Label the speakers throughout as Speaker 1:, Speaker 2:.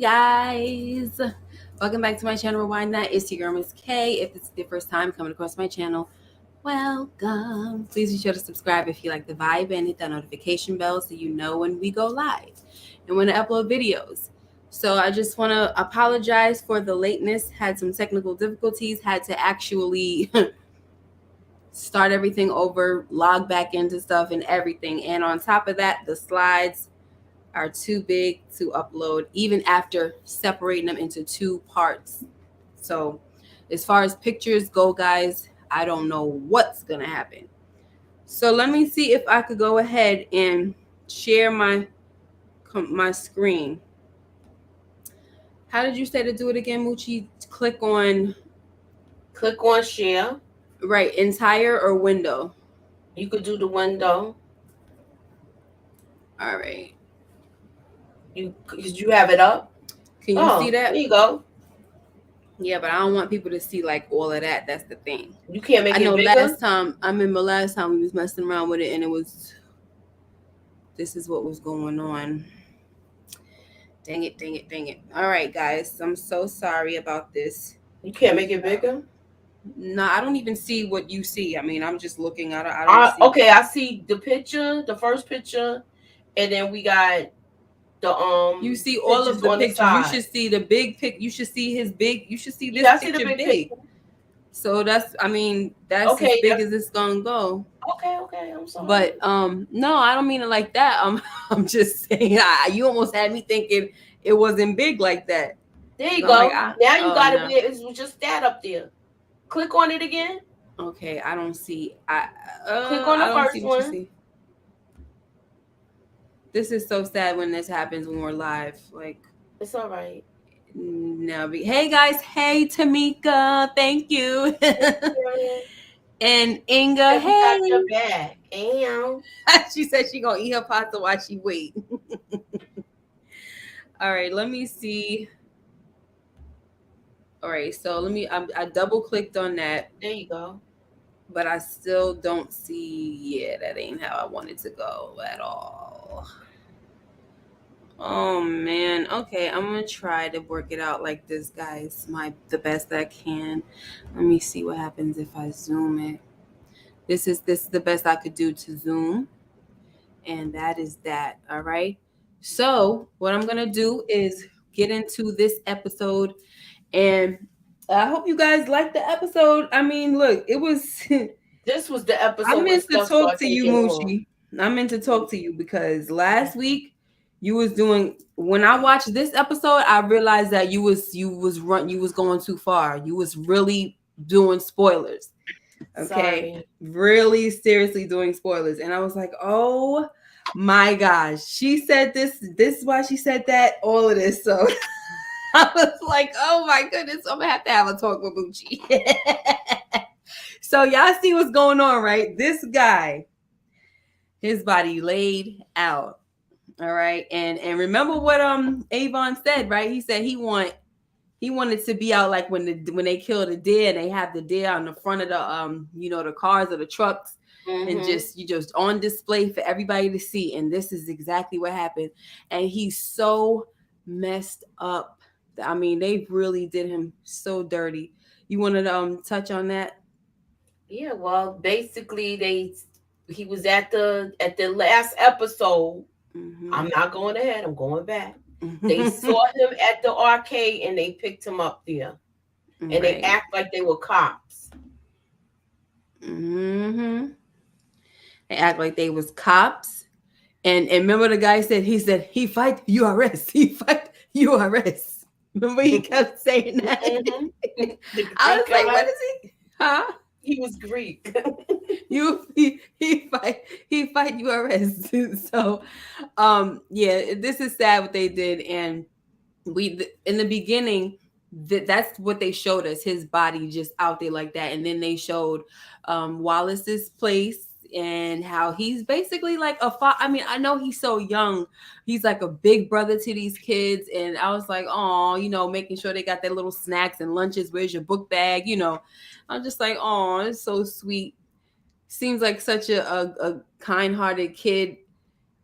Speaker 1: guys, welcome back to my channel Rewind That. It's your girl Miss K. If this is the first time coming across my channel, welcome. Please be sure to subscribe if you like the vibe and hit that notification bell so you know when we go live and when I upload videos. So I just want to apologize for the lateness. Had some technical difficulties, had to actually start everything over, log back into stuff and everything. And on top of that, the slides are too big to upload even after separating them into two parts. So as far as pictures go, guys, I don't know what's gonna happen. So let me see if I could go ahead and share my screen. How did you say to do it again, Moochie? Click on
Speaker 2: share.
Speaker 1: Right, entire or window?
Speaker 2: You could do the window.
Speaker 1: All right.
Speaker 2: You have it up.
Speaker 1: Can you see that?
Speaker 2: There you go.
Speaker 1: Yeah, but I don't want people to see like all of that. That's the thing.
Speaker 2: You can't make
Speaker 1: I know
Speaker 2: it bigger.
Speaker 1: last time, I remember last time we was messing around with it and it was, this is what was going on. Dang it, dang it, dang it. All right, guys, I'm so sorry about this.
Speaker 2: You can't make it bigger.
Speaker 1: No, I don't even see what you see. I mean, I'm just looking at it. I don't see.
Speaker 2: Okay, I see the picture, the first picture, and then we got the
Speaker 1: You see all of the pictures. You should see the big pic. You should see his big. You should see this picture big. So that's, I mean, that's as big as it's gonna go.
Speaker 2: Okay, I'm sorry.
Speaker 1: But no, I don't mean it like that. I'm just saying, you almost had me thinking it wasn't big like that.
Speaker 2: There you go. Like, now you got it. It was just that up there. Click on it again.
Speaker 1: Okay, I don't see.
Speaker 2: Click on the first one.
Speaker 1: This is so sad when this happens when we're live. Like,
Speaker 2: it's all right.
Speaker 1: No, hey guys, hey Tamika, thank you. And Inga, hey.
Speaker 2: Got your back.
Speaker 1: She said she gonna eat her pasta while she wait. All right, let me see. All right, so let me. I double clicked on that.
Speaker 2: There you go.
Speaker 1: But I still don't see. Yeah, that ain't how I wanted to go at all. Oh man. Okay, I'm gonna try to work it out like this, guys. The best I can. Let me see what happens if I zoom it. This is the best I could do to zoom. And that is that. All right. So what I'm gonna do is get into this episode, and I hope you guys liked the episode. I mean, look, it was.
Speaker 2: This was the episode.
Speaker 1: I meant to talk to you, Moochie. I meant to talk to you because last week you was doing. When I watched this episode, I realized that you was going too far. You was really doing spoilers. Okay, sorry. Really seriously doing spoilers, and I was like, oh my gosh, she said this. This is why she said that. All of this, so. I was like, oh my goodness, I'm gonna have to have a talk with Moochie. So y'all see what's going on, right? This guy, his body laid out. All right. And remember what Avon said, right? He said he wanted to be out like when they kill the deer and they have the deer on the front of the the cars or the trucks. Mm-hmm. And you just on display for everybody to see. And this is exactly what happened. And he's so messed up. I mean, they really did him so dirty. You wanted to touch on that?
Speaker 2: Yeah, well, basically he was at the last episode. Mm-hmm. I'm not going ahead, I'm going back. They saw him at the arcade and they picked him up there. And right. They act like they were cops.
Speaker 1: Mm-hmm. They act like they was cops. And remember the guy said, he fight, you arrest. He fight, you arrest. Remember he kept saying that? Mm-hmm. I was like, what is he? Huh?
Speaker 2: He was Greek.
Speaker 1: he fight, you arrest. So yeah, this is sad what they did. And we in the beginning, that's what they showed us, his body just out there like that. And then they showed Wallace's place and how he's basically like I mean, I know he's so young. He's like a big brother to these kids. And I was like, oh, making sure they got their little snacks and lunches. Where's your book bag? I'm just like, oh, it's so sweet. Seems like such a kind-hearted kid.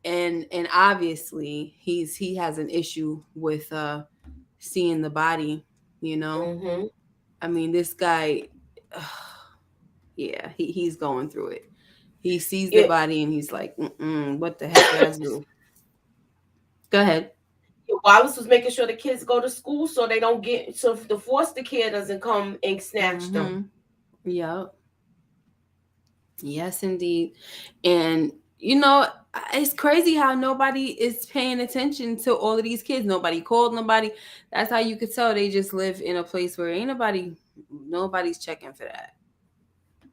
Speaker 1: And obviously he has an issue with seeing the body, you know.
Speaker 2: Mm-hmm.
Speaker 1: I mean, this guy, yeah, he's going through it. He sees the
Speaker 2: Yeah.
Speaker 1: body and he's like, what the heck did I do? Go ahead.
Speaker 2: Wallace was making sure the kids go to school so they don't get, so if the foster care doesn't come and snatch them.
Speaker 1: Yep. Yes, indeed. And you know, it's crazy how nobody is paying attention to all of these kids. Nobody called nobody. That's how you could tell they just live in a place where ain't nobody's checking for that.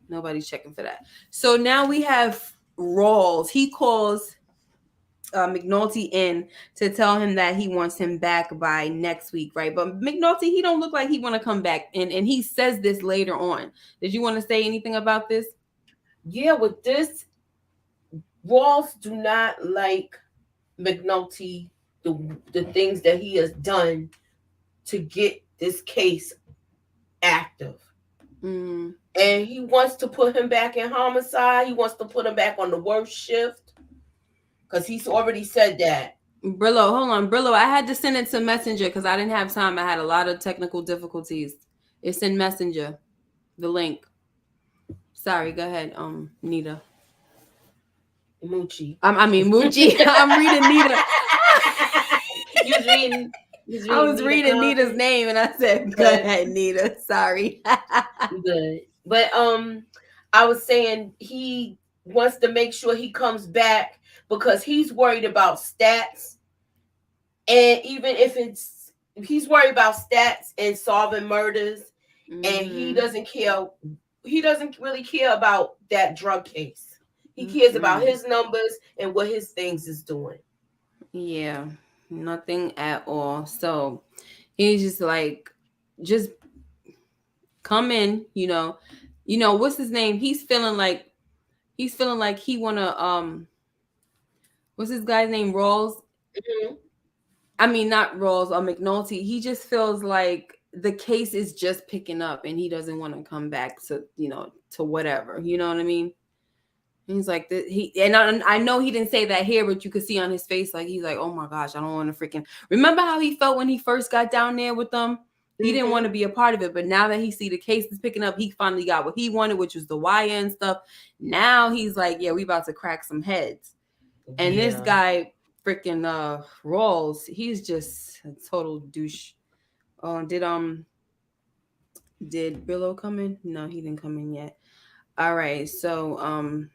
Speaker 1: Nobody's checking for that. So now we have Rawls. He calls McNulty in to tell him that he wants him back by next week, right? But McNulty, he don't look like he want to come back, and he says this later on. Did you want to say anything about this?
Speaker 2: Yeah, with this, Rawls do not like McNulty, the things that he has done to get this case active.
Speaker 1: Mm.
Speaker 2: And he wants to put him back in homicide. He wants to put him back on the worst shift because he's already said that.
Speaker 1: Brillo, hold on. Brillo, I had to send it to Messenger because I didn't have time. I had a lot of technical difficulties. It's in Messenger, the link. Sorry, go ahead, Nita.
Speaker 2: Moochie.
Speaker 1: Moochie. I'm reading Nita.
Speaker 2: You was reading
Speaker 1: I was reading Nita's name and I said, go ahead, Nita. Sorry.
Speaker 2: Good. But I was saying he wants to make sure he comes back because he's worried about stats. And even if he's worried about stats and solving murders, and he doesn't care. He doesn't really care about that drug case. He cares about his numbers and what his things is doing.
Speaker 1: Yeah, nothing at all. So he's just like, just come in, you know, what's his name? He's feeling like he wanna what's this guy's name? Rawls.
Speaker 2: Mm-hmm.
Speaker 1: I mean, not Rawls or McNulty. He just feels like the case is just picking up and he doesn't want to come back to, to whatever. You know what I mean? And he's like, I know he didn't say that here, but you could see on his face, like, he's like, oh my gosh, I don't want to freaking remember how he felt when he first got down there with them. He didn't want to be a part of it, but now that he see the case is picking up, he finally got what he wanted, which was the wire and stuff. Now he's like, yeah, we about to crack some heads. And this guy, freaking Rawls, he's just a total douche. Did Brillo come in? No, he didn't come in yet. All right, so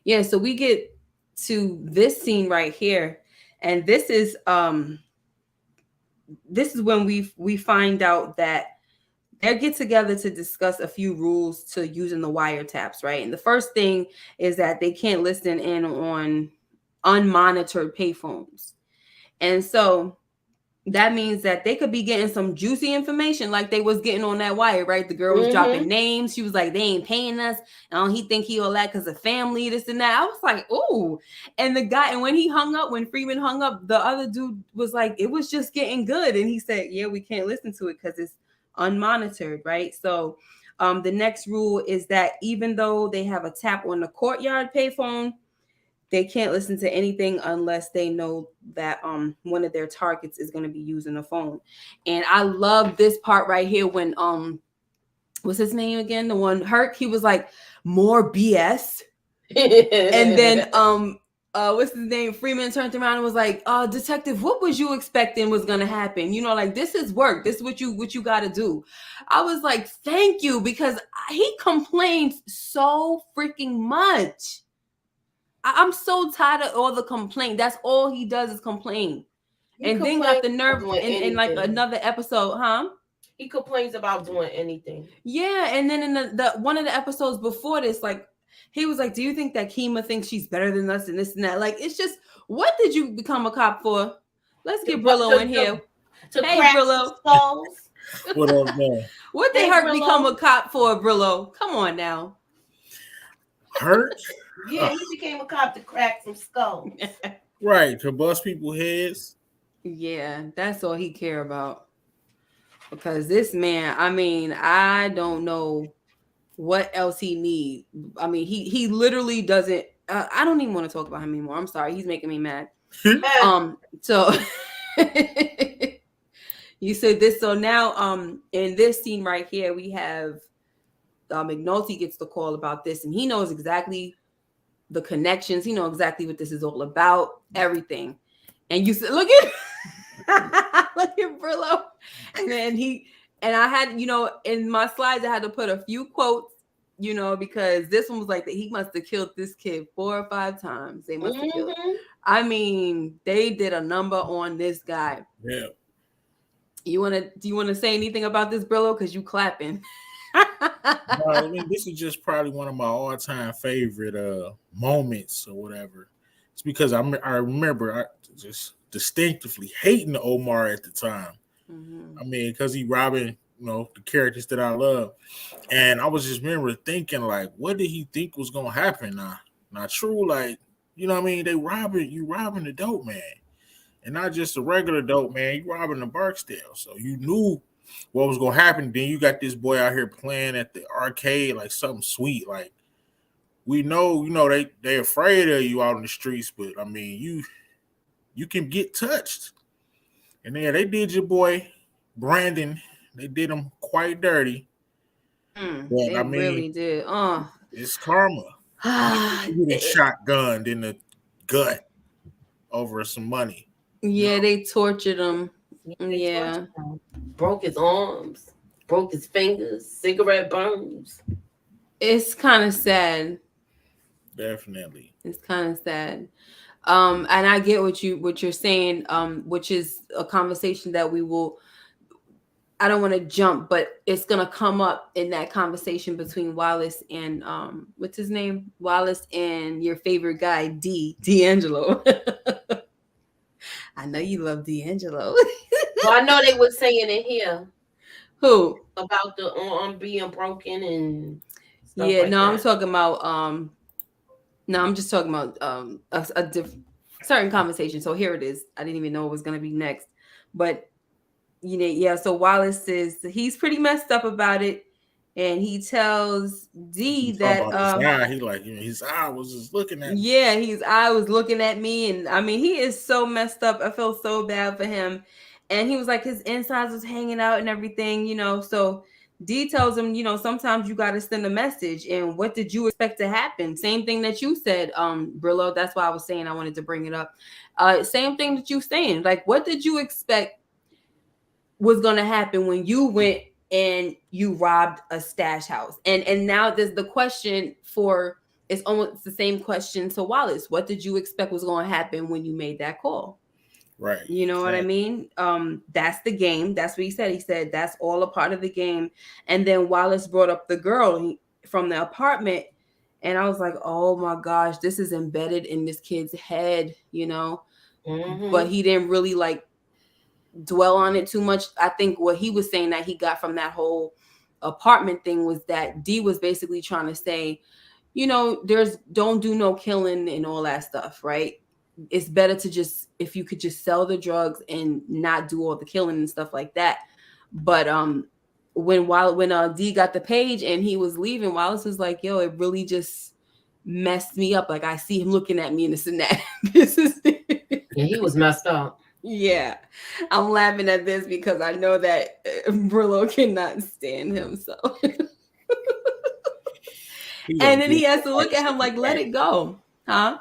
Speaker 1: yeah, so we get to this scene right here, and this is when we find out that they get together to discuss a few rules to using the wiretaps, right? And the first thing is that they can't listen in on unmonitored payphones. And so that means that they could be getting some juicy information like they was getting on that wire, right? The girl was dropping names. She was like, they ain't paying us. And he think he all that because of family, this and that. I was like, ooh. And the guy, and when Freeman hung up, the other dude was like, it was just getting good. And he said, yeah, we can't listen to it because it's unmonitored, right? So the next rule is that even though they have a tap on the courtyard payphone, they can't listen to anything unless they know that one of their targets is going to be using a phone. And I love this part right here when what's his name again? The one Herc, he was like, more BS. And then what's his name? Freeman turned around and was like, detective, what was you expecting was gonna happen? Like, this is work. This is what you gotta do. I was like, thank you, because he complains so freaking much. I'm so tired of all the complaint. That's all he does is complain. And then got the nerve in like another episode, huh?
Speaker 2: He complains about doing anything.
Speaker 1: Yeah, and then in the one of the episodes before this, like, he was like, do you think that Kima thinks she's better than us and this and that? Like, it's just, what did you become a cop for? Let's get Brillo in here. Hey, Brillo.
Speaker 3: What up, man?
Speaker 1: What did Herc become a cop for, Brillo? Come on now.
Speaker 3: Herc?
Speaker 2: Yeah, he became a cop to crack some skulls.
Speaker 3: Right, to bust people's heads.
Speaker 1: Yeah, that's all he care about. Because this man, I mean, I don't know what else he needs. I mean, he literally doesn't. I don't even want to talk about him anymore. I'm sorry, he's making me mad. So You said this. So now, in this scene right here, we have McNulty gets the call about this, and he knows exactly the connections. He knows exactly what this is all about, everything. And you said, look at Brillo. And then I had, in my slides, I had to put a few quotes, because this one was like that he must have killed this kid 4 or 5 times. They must have killed him. I mean, they did a number on this guy.
Speaker 3: Yeah.
Speaker 1: Do you want to say anything about this, Brillo? Because you clapping.
Speaker 3: I mean, this is just probably one of my all-time favorite moments or whatever. It's because I remember just distinctively hating Omar at the time. Mm-hmm. I mean, because he robbing, the characters that I love. And I was just remember thinking, like, what did he think was going to happen? Not true, like, you know what I mean? You robbing the dope man. And not just a regular dope man, you robbing the Barksdale. So you knew what was going to happen. Then you got this boy out here playing at the arcade like something sweet. Like, we know, they afraid of you out in the streets, but I mean, you can get touched. And then they did your boy Brandon. They did him quite dirty.
Speaker 1: They really did.
Speaker 3: It's karma. You get shotgunned in the gut over some money.
Speaker 1: Yeah, they tortured him. Yeah.
Speaker 2: Broke his arms, broke his fingers, cigarette burns.
Speaker 1: It's kind of sad.
Speaker 3: Definitely.
Speaker 1: It's kind of sad. And I get what you're saying, which is a conversation that we will, I don't want to jump, but it's going to come up in that conversation between Wallace and what's his name? Wallace and your favorite guy, D'Angelo. I know you love D'Angelo.
Speaker 2: Well, I know they were saying it here.
Speaker 1: Who?
Speaker 2: About the arm being broken and stuff
Speaker 1: yeah,
Speaker 2: like
Speaker 1: no,
Speaker 2: that.
Speaker 1: I'm talking about no, I'm just talking about a certain conversation. So here it is. I didn't even know it was gonna be next. But so Wallace says he's pretty messed up about it. And he tells D that
Speaker 3: his eye was just looking at me.
Speaker 1: Yeah, his eye was looking at me. And I mean, he is so messed up. I feel so bad for him. And he was like, his insides was hanging out and everything, So D tells him, sometimes you got to send a message. And what did you expect to happen? Same thing that you said, Brillo. That's why I was saying I wanted to bring it up. Same thing that you saying. Like, what did you expect was going to happen when you went and you robbed a stash house? And now there's the question it's almost the same question to Wallace. What did you expect was going to happen when you made that call?
Speaker 3: Right.
Speaker 1: You know what I mean? That's the game. That's what he said. He said that's all a part of the game. And then Wallace brought up the girl from the apartment. And I was like, oh my gosh, this is embedded in this kid's head,
Speaker 2: Mm-hmm.
Speaker 1: But he didn't really dwell on it too much. I think what he was saying that he got from that whole apartment thing was that D was basically trying to say, don't do no killing and all that stuff, right? It's better to just, if you could just sell the drugs and not do all the killing and stuff like that. But when D got the page and he was leaving, Wallace was like, yo, it really just messed me up. Like, I see him looking at me and this and that. This is
Speaker 2: Yeah, he was messed up.
Speaker 1: Yeah, I'm laughing at this because I know that Brillo cannot stand him. So, and then he has to look at him like, let it go, huh?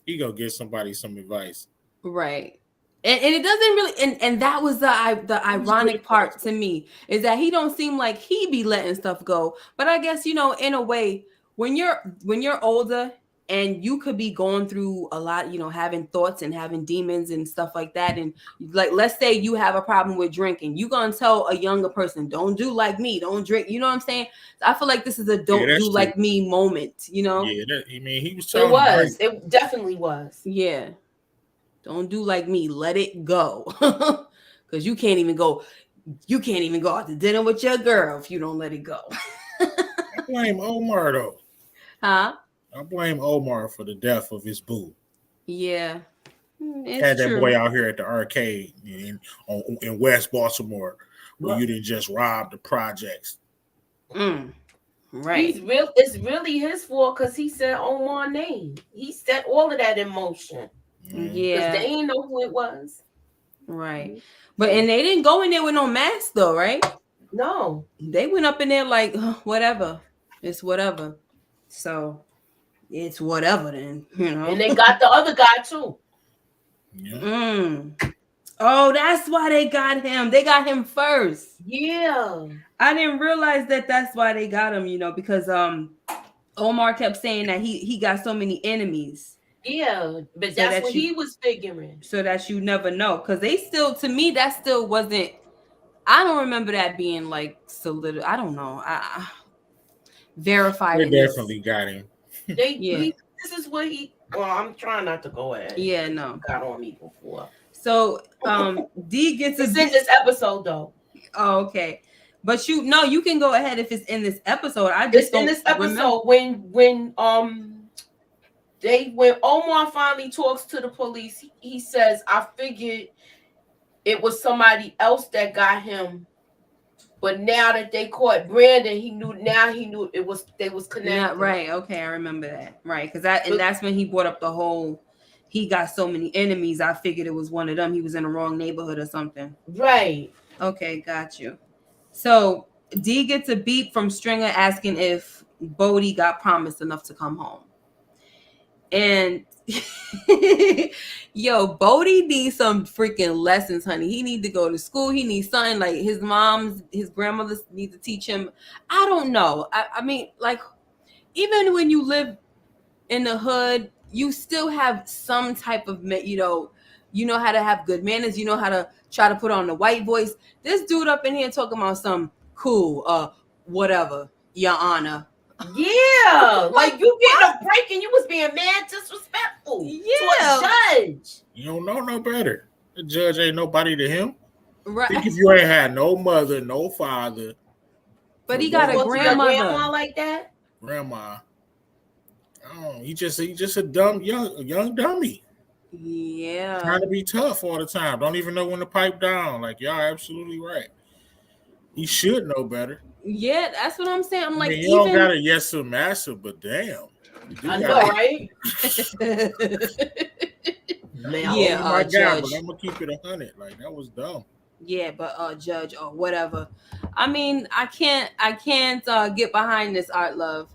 Speaker 3: He go get somebody some advice,
Speaker 1: right? And it doesn't really, and that was the ironic part to me is that he don't seem like he be letting stuff go. But I guess in a way, when you're older. And you could be going through a lot, having thoughts and having demons and stuff like that. And let's say you have a problem with drinking. You're going to tell a younger person, don't do like me. Don't drink. You know what I'm saying? I feel like this is a don't do like me moment,
Speaker 3: Yeah, he was telling
Speaker 2: It definitely was.
Speaker 1: Yeah. Don't do like me. Let it go. Because you can't even go out to dinner with your girl if you don't let it go.
Speaker 3: I blame Omar, though.
Speaker 1: Huh?
Speaker 3: I blame Omar for the death of his boo.
Speaker 1: Yeah.
Speaker 3: Had that boy out here at the arcade in West Baltimore where you didn't just rob the projects.
Speaker 1: Right.
Speaker 2: It's really his fault because he said Omar's name. He set all of that in motion.
Speaker 1: Yeah.
Speaker 2: Because they didn't know who it was.
Speaker 1: Right. But and they didn't go in there with no mask though, right?
Speaker 2: No.
Speaker 1: They went up in there like whatever. It's whatever. So it's whatever then, you know.
Speaker 2: And they got the other guy too.
Speaker 3: Yeah.
Speaker 1: Oh, that's why they got him. They got him first.
Speaker 2: Yeah.
Speaker 1: I didn't realize that that's why they got him, you know, because Omar kept saying that he got so many enemies.
Speaker 2: Yeah, but
Speaker 1: So
Speaker 2: that's
Speaker 1: that
Speaker 2: what he was figuring.
Speaker 1: So that you never know. Because they still, to me, that still wasn't, I don't remember that being like solid. I don't know. I verified.
Speaker 3: They definitely got him.
Speaker 2: This is what he, well, I'm trying not to go ahead.
Speaker 1: Yeah, no.
Speaker 2: Got on me before.
Speaker 1: So D gets
Speaker 2: it's in this episode though.
Speaker 1: Oh, okay. But you can go ahead if it's in this episode.
Speaker 2: It's in this episode when Omar finally talks to the police, he says, I figured it was somebody else that got him. But now that they caught Brandon, he knew they was connected.
Speaker 1: Yeah, right. Okay, I remember that. Right. Because that's when he brought up the whole he got so many enemies. I figured it was one of them. He was in the wrong neighborhood or something.
Speaker 2: Right.
Speaker 1: Okay, got you. So D gets a beep from Stringer asking if Bodie got promised enough to come home. And yo, Bodie needs some freaking lessons, honey. He needs to go to school. He needs something like his grandmother need to teach him. I don't know. I mean, like, even when you live in the hood, you still have some type of, you know how to have good manners. You know how to try to put on the white voice. This dude up in here talking about some cool, whatever, Your Honor.
Speaker 2: Yeah, like you getting a break and you was being mad disrespectful to a judge.
Speaker 3: You don't know no better. The judge ain't nobody to him.
Speaker 1: Right.
Speaker 3: Think if you ain't had no mother, no father.
Speaker 1: But he got a
Speaker 2: grandma like that.
Speaker 3: Grandma. Oh, he just a dumb young dummy.
Speaker 1: Yeah.
Speaker 3: Trying to be tough all the time. Don't even know when to pipe down. Like, y'all absolutely right. He should know better.
Speaker 1: Yeah, that's what I'm saying. I'm like,
Speaker 3: you don't got a yes sir massa, but damn.
Speaker 2: I know, right?
Speaker 3: Yeah, my God, but I'm gonna keep it 100. Like, that was dumb.
Speaker 1: Yeah, but judge or whatever. I mean, I can't get behind this, Art Love,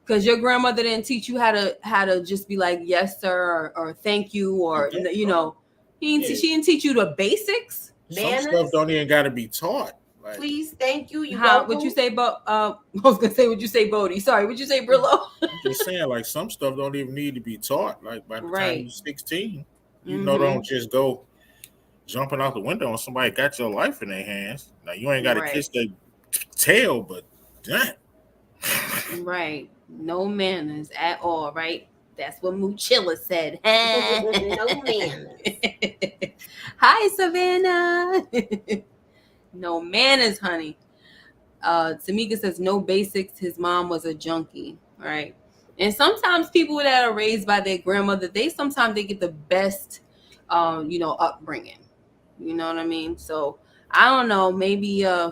Speaker 1: because your grandmother didn't teach you how to just be like yes sir or thank you or you know, she didn't teach you the basics.
Speaker 3: Some stuff don't even got to be taught.
Speaker 2: Like, please, thank you.
Speaker 1: Would you say, I was gonna say, would you say Bodie? Sorry, would you say Brillo?
Speaker 3: I'm just saying, like, some stuff don't even need to be taught. Like, by the time you're 16, you know, don't just go jumping out the window and somebody got your life in their hands. Now, you ain't got to kiss their tail, but damn.
Speaker 1: Right. No manners at all, right? That's what Moochilla said.
Speaker 2: No manners.
Speaker 1: Hi, Savannah. No manners, honey. Tamika says no basics. His mom was a junkie, right? And sometimes people that are raised by their grandmother, they get the best, upbringing. You know what I mean? So I don't know. Maybe, yeah.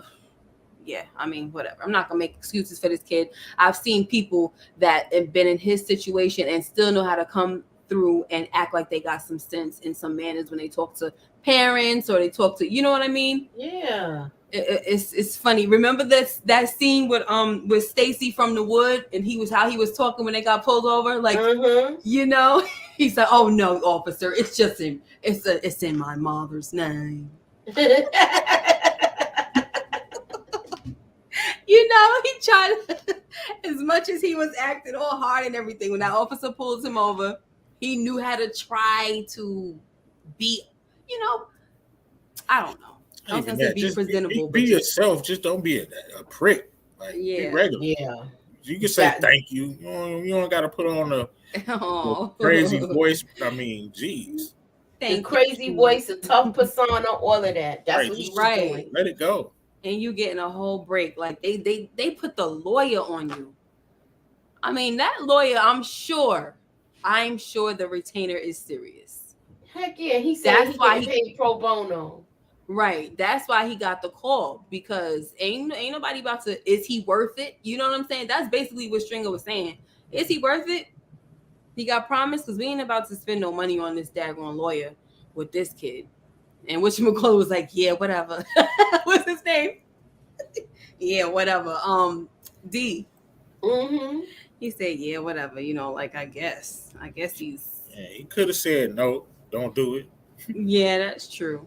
Speaker 1: I mean, whatever. I'm not gonna make excuses for this kid. I've seen people that have been in his situation and still know how to come through and act like they got some sense and some manners when they talk to parents or they talk to, you know what I mean?
Speaker 2: Yeah.
Speaker 1: It's funny. Remember that scene with Stacy from the Wood and how he was talking when they got pulled over? Like, you know, he said, "Oh no, officer, it's just it's in my mother's name." You know, he tried as much as he was acting all hard and everything. When that officer pulls him over, he knew how to try to be, you know, I don't know. I was gonna say be presentable.
Speaker 3: Be yourself. Just don't be a prick. Like, be regular.
Speaker 2: Yeah.
Speaker 3: You can say thank you. You don't got to put on a crazy voice. I mean, geez.
Speaker 2: The crazy voice, a tough persona, all of that. That's what he's doing.
Speaker 3: Let it go.
Speaker 1: And you getting a whole break. Like they put the lawyer on you. I mean, that lawyer, I'm sure the retainer is serious.
Speaker 2: Heck yeah, he said that's why he paid pro bono.
Speaker 1: Right. That's why he got the call, because ain't nobody about to, is he worth it? You know what I'm saying? That's basically what Stringer was saying. Is he worth it? He got promised, because we ain't about to spend no money on this daggone lawyer with this kid. And whatchamacallit was like, yeah, whatever. What's his name? Yeah, whatever. D.
Speaker 2: Mm-hmm.
Speaker 1: He said, yeah, whatever. You know, like I guess he's.
Speaker 3: Yeah, he could have said no, don't do it.
Speaker 1: Yeah, that's true.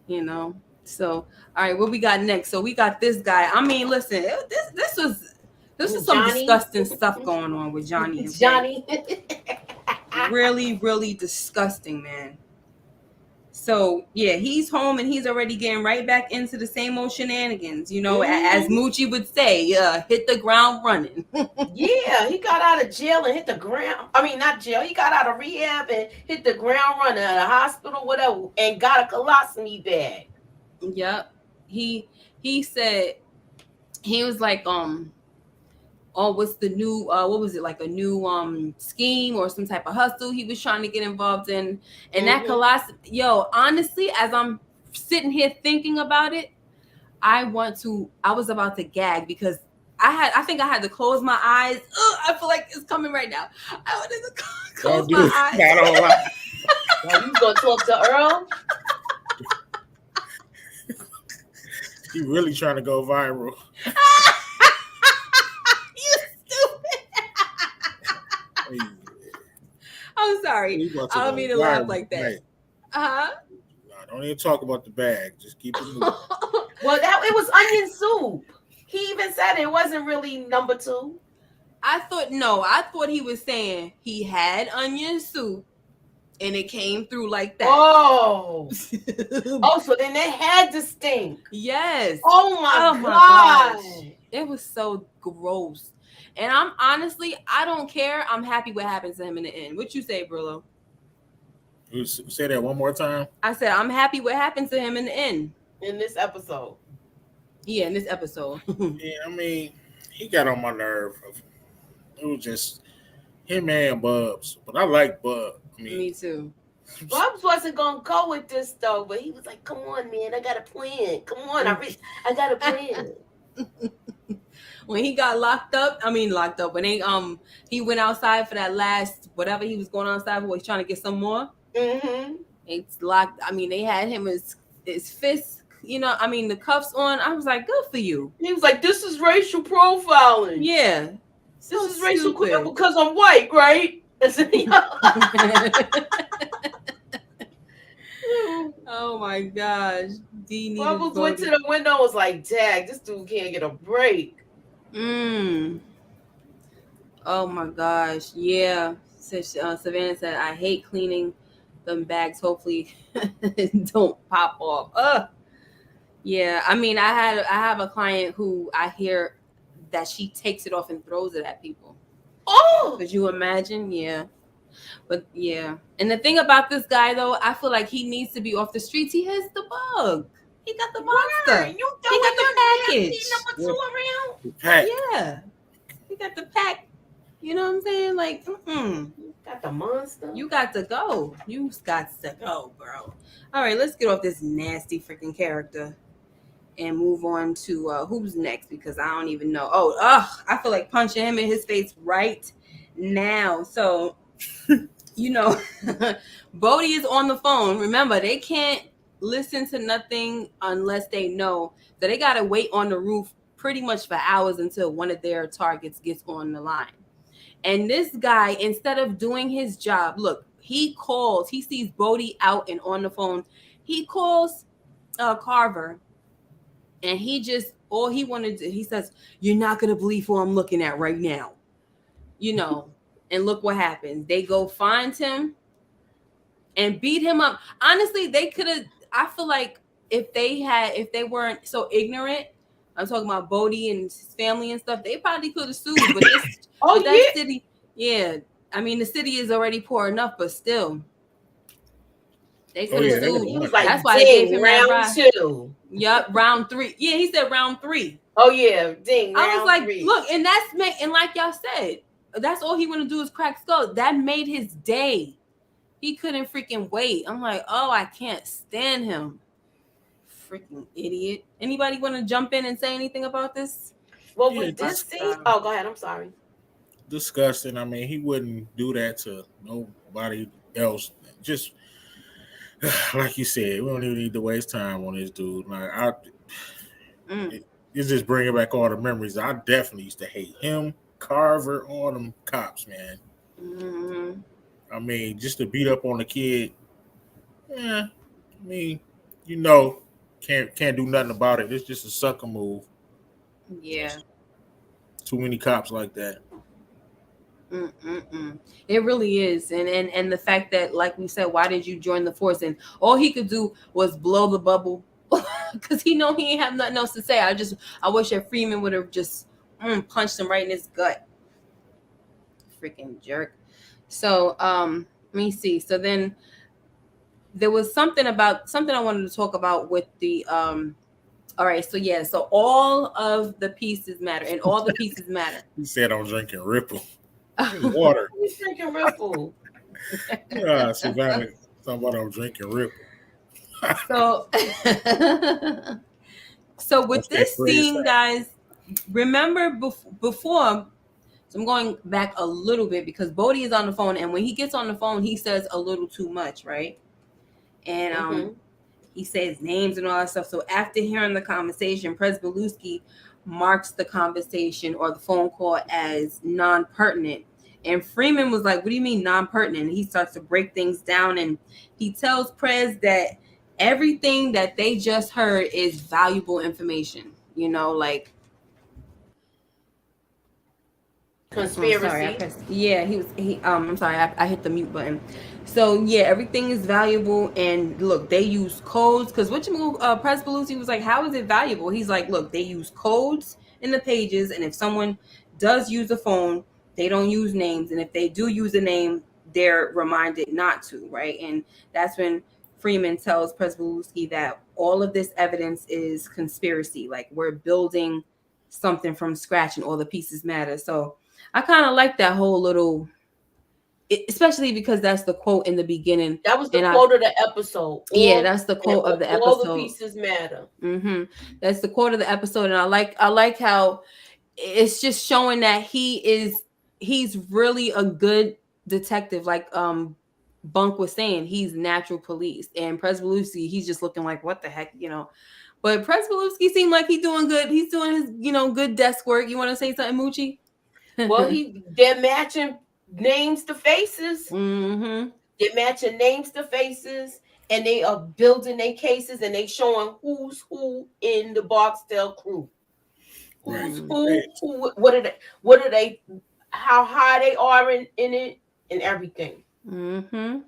Speaker 1: You know. So, all right, what we got next? So we got this guy. I mean, listen, this was some
Speaker 2: Johnny.
Speaker 1: disgusting stuff going on with Johnny. Okay?
Speaker 2: Johnny.
Speaker 1: Really, really disgusting, man. So yeah, he's home and he's already getting right back into the same old shenanigans. You know, as Moochie would say, hit the ground running.
Speaker 2: Yeah, he got out of jail and hit the ground. I mean, not jail. He got out of rehab and hit the ground running at a hospital, whatever, and got a colostomy bag.
Speaker 1: Yep. He said he was like, what's the new what was it, like a new scheme or some type of hustle he was trying to get involved in. And that colostomy, honestly, as I'm sitting here thinking about it, I was about to gag because I think I had to close my eyes. I feel like it's coming right now. I wanted to close my eyes.
Speaker 2: Well, you gonna talk to Earl?
Speaker 3: He really trying to go viral.
Speaker 1: I'm sorry. I don't mean to laugh like that.
Speaker 3: Don't even talk about the bag. Just keep it moving.
Speaker 2: Well, it was onion soup. He even said it wasn't really number 2.
Speaker 1: I thought he was saying he had onion soup and it came through like that.
Speaker 2: Oh, so then it had to stink.
Speaker 1: Yes.
Speaker 2: Oh my gosh.
Speaker 1: It was so gross. And I don't care. I'm happy what happens to him in the end. What you say, Brillo?
Speaker 3: You say that one more time.
Speaker 1: I said I'm happy what happens to him in the end.
Speaker 2: In this episode.
Speaker 1: Yeah, in this episode.
Speaker 3: Yeah, I mean, he got on my nerve. It was just him and Bubs. But I like Bubs.
Speaker 1: Me too.
Speaker 2: Bubs wasn't gonna go with this though, but he was like, "Come on, man, I got a plan. Come on, I got a plan."
Speaker 1: When he got locked up, when he went outside for that last whatever he was going outside for, he's trying to get some more.
Speaker 2: Mm-hmm.
Speaker 1: It's locked. They had him his fists, the cuffs on. I was like, good for you.
Speaker 2: He was like, this is racial profiling.
Speaker 1: Yeah.
Speaker 2: This is racial because I'm white, right?
Speaker 1: Oh my gosh.
Speaker 2: Bubbles went to the window and was like, dang, this dude can't get a break.
Speaker 1: Oh my gosh. Yeah. Savannah said, I hate cleaning them bags. Hopefully don't pop off. Yeah. I have a client who I hear that she takes it off and throws it at people.
Speaker 2: Oh,
Speaker 1: could you imagine? Yeah. But yeah. And the thing about this guy though, I feel like he needs to be off the streets. He has the bug. He got the monster. He got the package.
Speaker 2: Number 2 around?
Speaker 1: Yeah. He got the pack. You know what I'm saying? Like,
Speaker 2: got the monster.
Speaker 1: You got to go. You got to go, bro. All right, let's get off this nasty freaking character and move on to who's next, because I don't even know. I feel like punching him in his face right now. So, Bodie is on the phone. Remember, they can't listen to nothing unless they know that they got to wait on the roof pretty much for hours until one of their targets gets on the line. And this guy, instead of doing his job, look, he sees Bodie out and on the phone. He calls Carver, and all he wanted to, he says, you're not going to believe who I'm looking at right now. And look what happens. They go find him and beat him up. Honestly, they could have, I feel like if they weren't so ignorant, I'm talking about Bodie and his family and stuff, they probably could have sued. But that city, yeah. The city is already poor enough, but still. They could have sued.
Speaker 2: He was like,
Speaker 1: that's why they gave him
Speaker 2: round 2.
Speaker 1: Yep, round 3. Yeah, he said round 3.
Speaker 2: Oh, yeah, ding.
Speaker 1: I was like, 3. Look, and like y'all said, that's all he want to do is crack skull. That made his day. He couldn't freaking wait. I'm like, I can't stand him. Freaking idiot. Anybody want to jump in and say anything about this?
Speaker 2: Well, with this scene, go ahead. I'm sorry.
Speaker 3: Disgusting. He wouldn't do that to nobody else. Just, like you said, we don't even need to waste time on this dude. Like it's just bringing back all the memories. I definitely used to hate him, Carver, all them cops, man.
Speaker 1: Mm-hmm.
Speaker 3: I mean, just to beat up on the kid. Yeah, I mean, can't do nothing about it. It's just a sucker move.
Speaker 1: Yeah.
Speaker 3: Too many cops like that.
Speaker 1: It really is, and the fact that, like we said, why did you join the force? And all he could do was blow the bubble because he ain't have nothing else to say. I wish that Freeman would have just punched him right in his gut. Freaking jerk. So let me see. So then there was something I wanted to talk about with the all right, so yeah, so all of the pieces matter, and all the pieces matter.
Speaker 3: He said I'm drinking Ripple. Water.
Speaker 2: He's drinking Ripple.
Speaker 3: Savannah, talking about I'm drinking Ripple.
Speaker 1: So with this scene, guys, remember before, so I'm going back a little bit because Bodhi is on the phone, and when he gets on the phone, he says a little too much, right? And he says names and all that stuff. So after hearing the conversation, Pryzbylewski marks the conversation or the phone call as non-pertinent. And Freeman was like, what do you mean non-pertinent? And he starts to break things down, and he tells Prez that everything that they just heard is valuable information. Like
Speaker 2: conspiracy.
Speaker 1: I'm sorry, I hit the mute button. So yeah, everything is valuable, and look, they use codes because Pryzbylewski was like, how is it valuable? He's like, look, they use codes in the pages, and if someone does use a phone, they don't use names, and if they do use a name, they're reminded not to, right? And that's when Freeman tells Pryzbylewski that all of this evidence is conspiracy, like we're building something from scratch and all the pieces matter. So I kind of like that whole little, especially because that's the quote in the beginning.
Speaker 2: That was the quote of the episode.
Speaker 1: That's the quote of the episode.
Speaker 2: All the pieces matter.
Speaker 1: That's the quote of the episode, and I like how it's just showing that he's really a good detective. Like Bunk was saying, he's natural police, and Pryzbylewski, he's just looking like, what the heck, But Pryzbylewski seemed like he's doing good. He's doing his, good desk work. You want to say something, Moochie?
Speaker 2: Well, they're matching names to faces. They're matching names to faces, and they are building their cases, and they showing who's who in the Barksdale crew. Who's who? What are they? How high they are in it, and everything.
Speaker 1: Yep.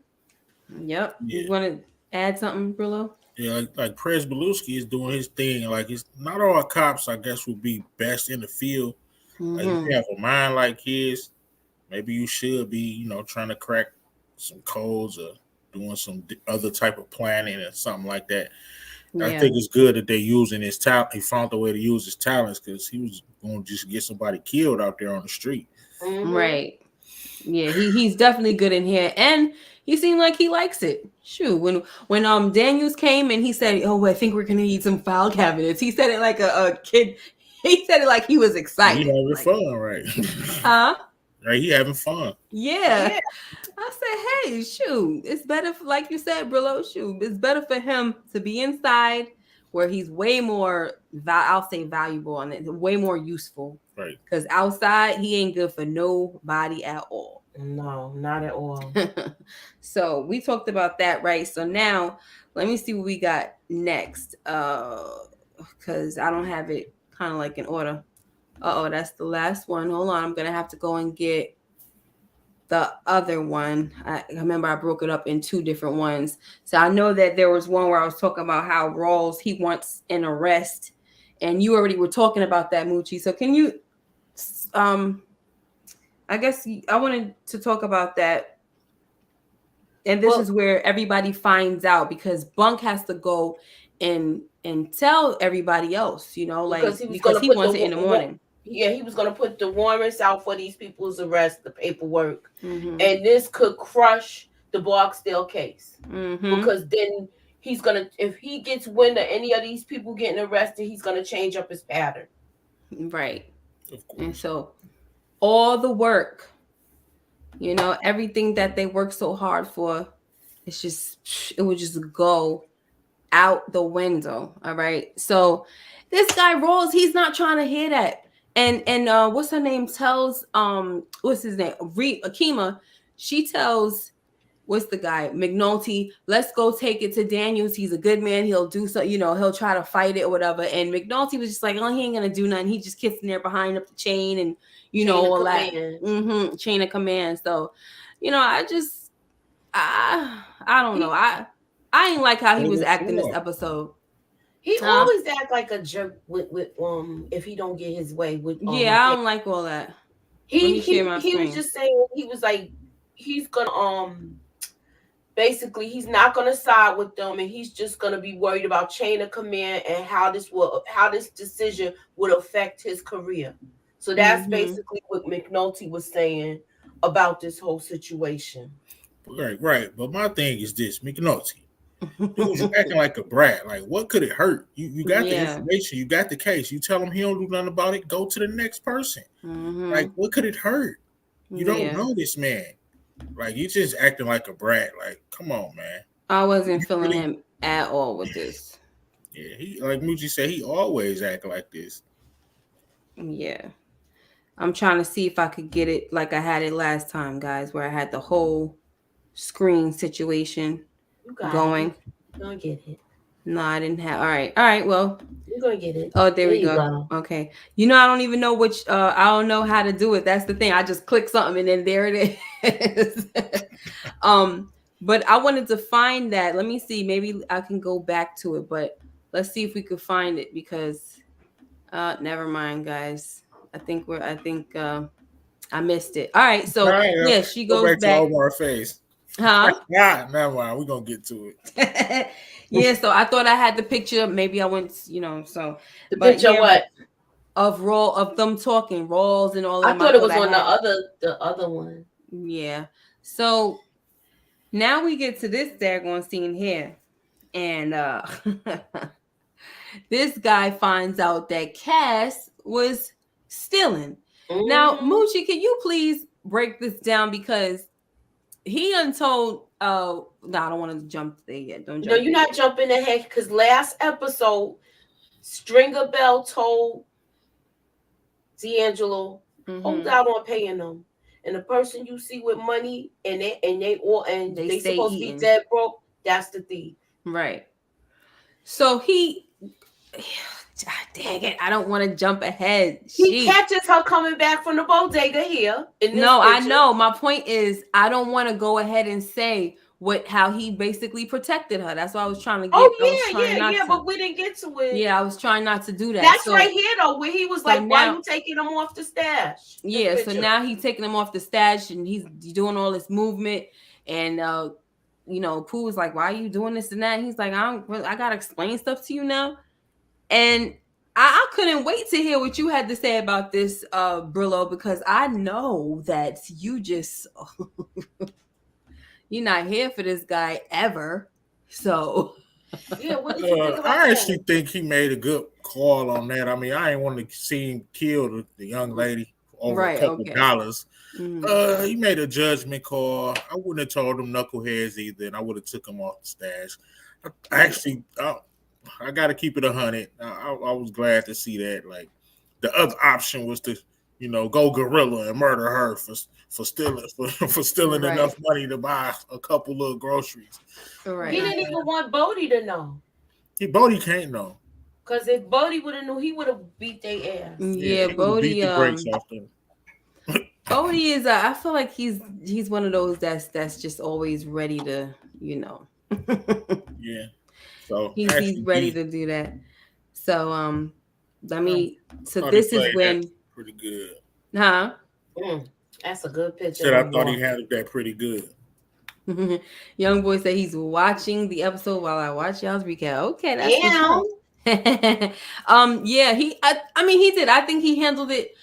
Speaker 3: Yeah.
Speaker 1: You want to add something, Brillo?
Speaker 3: Yeah, like Pryzbylewski is doing his thing. Like, it's not all cops, I guess, would be best in the field. Like, if you have a mind like his, maybe you should be, trying to crack some codes or doing some other type of planning or something like that. Yeah. I think it's good that they're using his talent. He found a way to use his talents because he was going to just get somebody killed out there on the street.
Speaker 1: Right. Yeah, he's definitely good in here, and he seemed like he likes it. Shoot, when Daniels came and he said, "Oh, I think we're gonna need some file cabinets," he said it like a kid. He said it like he was excited.
Speaker 3: He having fun, right?
Speaker 1: Huh?
Speaker 3: Right, he having fun.
Speaker 1: Yeah. I said, hey, shoot, it's better, like you said, Brillo, shoot, it's better for him to be inside where he's way more, I'll say valuable and way more useful.
Speaker 3: Right.
Speaker 1: Because outside, he ain't good for nobody at all.
Speaker 2: No, not at all.
Speaker 1: So we talked about that, right? So now let me see what we got next. Because I don't have it kind of like in order. That's the last one. Hold on. I'm going to have to go and get the other one. I remember I broke it up in two different ones. So I know that there was one where I was talking about how Rawls, he wants an arrest. And you already were talking about that, Moochie. So can you, I guess I wanted to talk about that. And this is where everybody finds out because Bunk has to go and tell everybody else, because he wants it in the morning.
Speaker 2: Yeah, he was going to put the warrants out for these people's arrest, the paperwork. And this could crush the Barksdale case. Because then he's going to, if he gets wind of any of these people getting arrested, he's going to change up his pattern.
Speaker 1: Right. And so all the work, everything that they work so hard for, It's just, it would just go out the window. All right. So this guy Rolls, he's not trying to hear that. And what's her name tells what's his name? Akima, she tells what's the guy? McNulty, let's go take it to Daniels. He's a good man. He'll do so, he'll try to fight it or whatever. And McNulty was just like, oh, he ain't gonna do nothing. He just kissing there behind up the chain and all that. Chain of command. So, I don't know. I ain't like how he was acting this episode.
Speaker 2: He always act like a jerk with if he don't get his way with
Speaker 1: I don't like all that.
Speaker 2: He was just saying, he was like, he's gonna basically he's not gonna side with them, and he's just gonna be worried about chain of command and how this decision would affect his career. So that's basically what McNulty was saying about this whole situation.
Speaker 3: Right. But my thing is this, McNulty. He was acting like a brat. Like, what could it hurt? You got the information, you got the case. You tell him he don't do nothing about it, go to the next person. Like, what could it hurt? You don't know this man. Like, you just acting like a brat. Like, come on, man.
Speaker 1: I wasn't feeling him at all with this.
Speaker 3: Yeah, he, like Muji said, he always act like this.
Speaker 1: Yeah. I'm trying to see if I could get it like I had it last time, guys, where I had the whole screen situation going.
Speaker 2: You're gonna get it.
Speaker 1: No, I didn't have. All right. Well,
Speaker 2: you're gonna get it.
Speaker 1: Oh, there we go. Okay. I don't even know which. I don't know how to do it. That's the thing. I just click something and then there it is. But I wanted to find that. Let me see. Maybe I can go back to it. But let's see if we could find it because. Never mind, guys. I think I missed it. All right. So she goes back
Speaker 3: to Omar face.
Speaker 1: Huh?
Speaker 3: Yeah, never mind. We're gonna get to
Speaker 1: it. Yeah, so I thought I had the picture. Maybe I went, so
Speaker 2: the picture what?
Speaker 1: Of them talking, Rawls and all that.
Speaker 2: I thought it was on the other one.
Speaker 1: Yeah. So now we get to this daggone scene here. And this guy finds out that Cass was stealing. Now, Moochie, can you please break this down? Because he untold. No, I don't want to jump there yet. Don't jump.
Speaker 2: No, you're not jumping ahead because last episode, Stringer Bell told D'Angelo, hold out on paying them, and the person you see with money and they supposed to be dead broke, that's the thief.
Speaker 1: Right. So dang it, I don't want to jump ahead.
Speaker 2: He catches her coming back from the bodega here.
Speaker 1: I know. My point is, I don't want to go ahead and say how he basically protected her. That's what I was trying to get.
Speaker 2: But we didn't get to it.
Speaker 1: Yeah, I was trying not to do that.
Speaker 2: That's right here though, where he was like, "Why you taking him off the stash?"
Speaker 1: Yeah, so now he's taking him off the stash and he's doing all this movement, and Pooh was like, "Why are you doing this and that?" And he's like, "I gotta explain stuff to you now." And I couldn't wait to hear what you had to say about this, Brillo, because I know that you just you're not here for this guy ever. So
Speaker 2: yeah, what did you think about
Speaker 3: I actually think he made a good call on that. I mean, I ain't want to see him kill the young lady over a couple dollars. He made a judgment call. I wouldn't have told him knuckleheads either, and I would have took him off the stash. I got to keep it 100. I was glad to see that. Like, the other option was to, go guerrilla and murder her for stealing enough money to buy a couple of groceries.
Speaker 2: Right. He didn't even want Bodie to know.
Speaker 3: Bodie can't know.
Speaker 2: Because if Bodie would have knew, he would have beat their ass.
Speaker 1: Yeah, Bodie.
Speaker 3: Beat the brakes off them.
Speaker 1: Bodie is. I feel like he's one of those that's just always ready to,
Speaker 3: Yeah. So
Speaker 1: he's ready to do that. So this is when
Speaker 3: pretty good.
Speaker 1: Huh?
Speaker 2: That's a good picture.
Speaker 3: Said I thought he handled that pretty good.
Speaker 1: Young boy said he's watching the episode while I watch y'all's recap. Okay, that's yeah, he did. I think he handled it,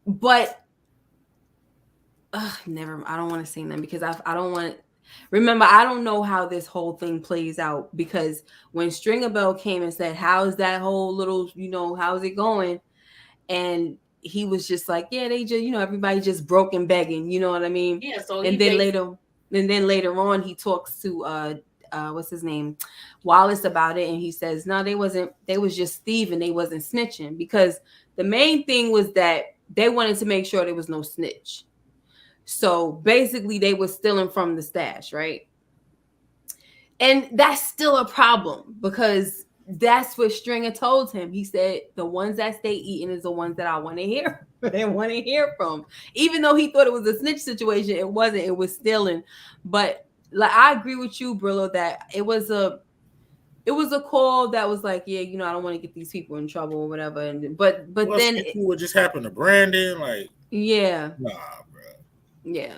Speaker 1: but never. I don't want to say that because I don't want. Remember, I don't know how this whole thing plays out because when Stringer Bell came and said, "How's that whole little, how's it going?" and he was just like, "Yeah, they just, everybody just broke and begging." You know what I mean?
Speaker 2: Yeah. So
Speaker 1: and then later, and then later on he talks to what's his name, Wallace, about it, and he says no, they was just thieving, they wasn't snitching, because the main thing was that they wanted to make sure there was no snitch. So basically they were stealing from the stash, right? And that's still a problem, because that's what Stringer told him. He said the ones that stay eating is the ones that I want to hear. They want to hear from. Even though he thought it was a snitch situation, it wasn't. It was stealing. But like, I agree with you, Brillo, that it was a call that was like, yeah, I don't want to get these people in trouble or whatever. And but then
Speaker 3: what just happened to Brandon? Like,
Speaker 1: yeah,
Speaker 3: nah, bro.
Speaker 1: Yeah.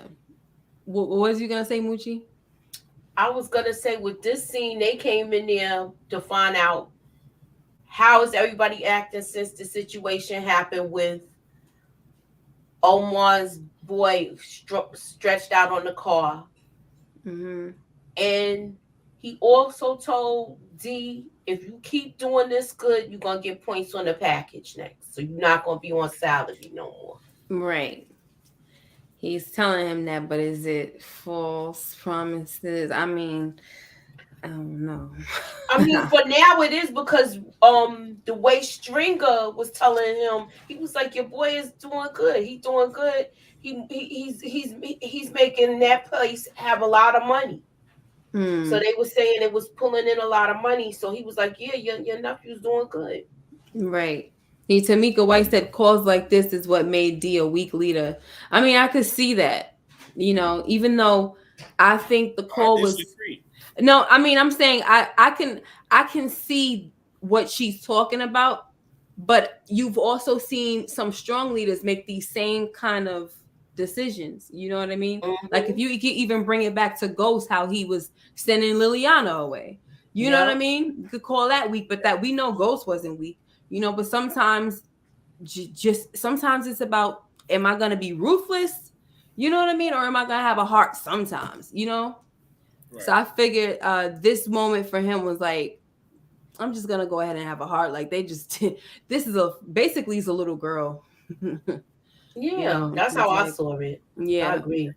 Speaker 1: What was you gonna say, Moochie?
Speaker 2: I was gonna say, with this scene, they came in there to find out how is everybody acting since the situation happened with Omar's boy stretched out on the car.
Speaker 1: Mm-hmm.
Speaker 2: And he also told D, if you keep doing this good, you're gonna get points on the package next. So you're not gonna be on salary no more.
Speaker 1: Right. He's telling him that, but is it false promises? I mean, I don't know.
Speaker 2: I mean, for now it is, because the way Stringer was telling him, he was like, your boy is doing good. He's doing good. He's making that place have a lot of money. So they were saying it was pulling in a lot of money. So he was like, yeah, your nephew's doing good.
Speaker 1: Right. Tamika White said calls like this is what made D a weak leader. I mean, I could see that, even though I think the call was no. I mean, I'm saying I can see what she's talking about, but you've also seen some strong leaders make these same kind of decisions. You know what I mean? Mm-hmm. Like if you even bring it back to Ghost, how he was sending Liliana away. You know what I mean? You could call that weak, but that we know Ghost wasn't weak. But sometimes sometimes it's about, am I going to be ruthless? You know what I mean? Or am I going to have a heart sometimes, Right. So I figured this moment for him was like, I'm just going to go ahead and have a heart. Like they just, this is basically he's a little girl.
Speaker 2: Yeah, that's how I saw it. Yeah. I agree.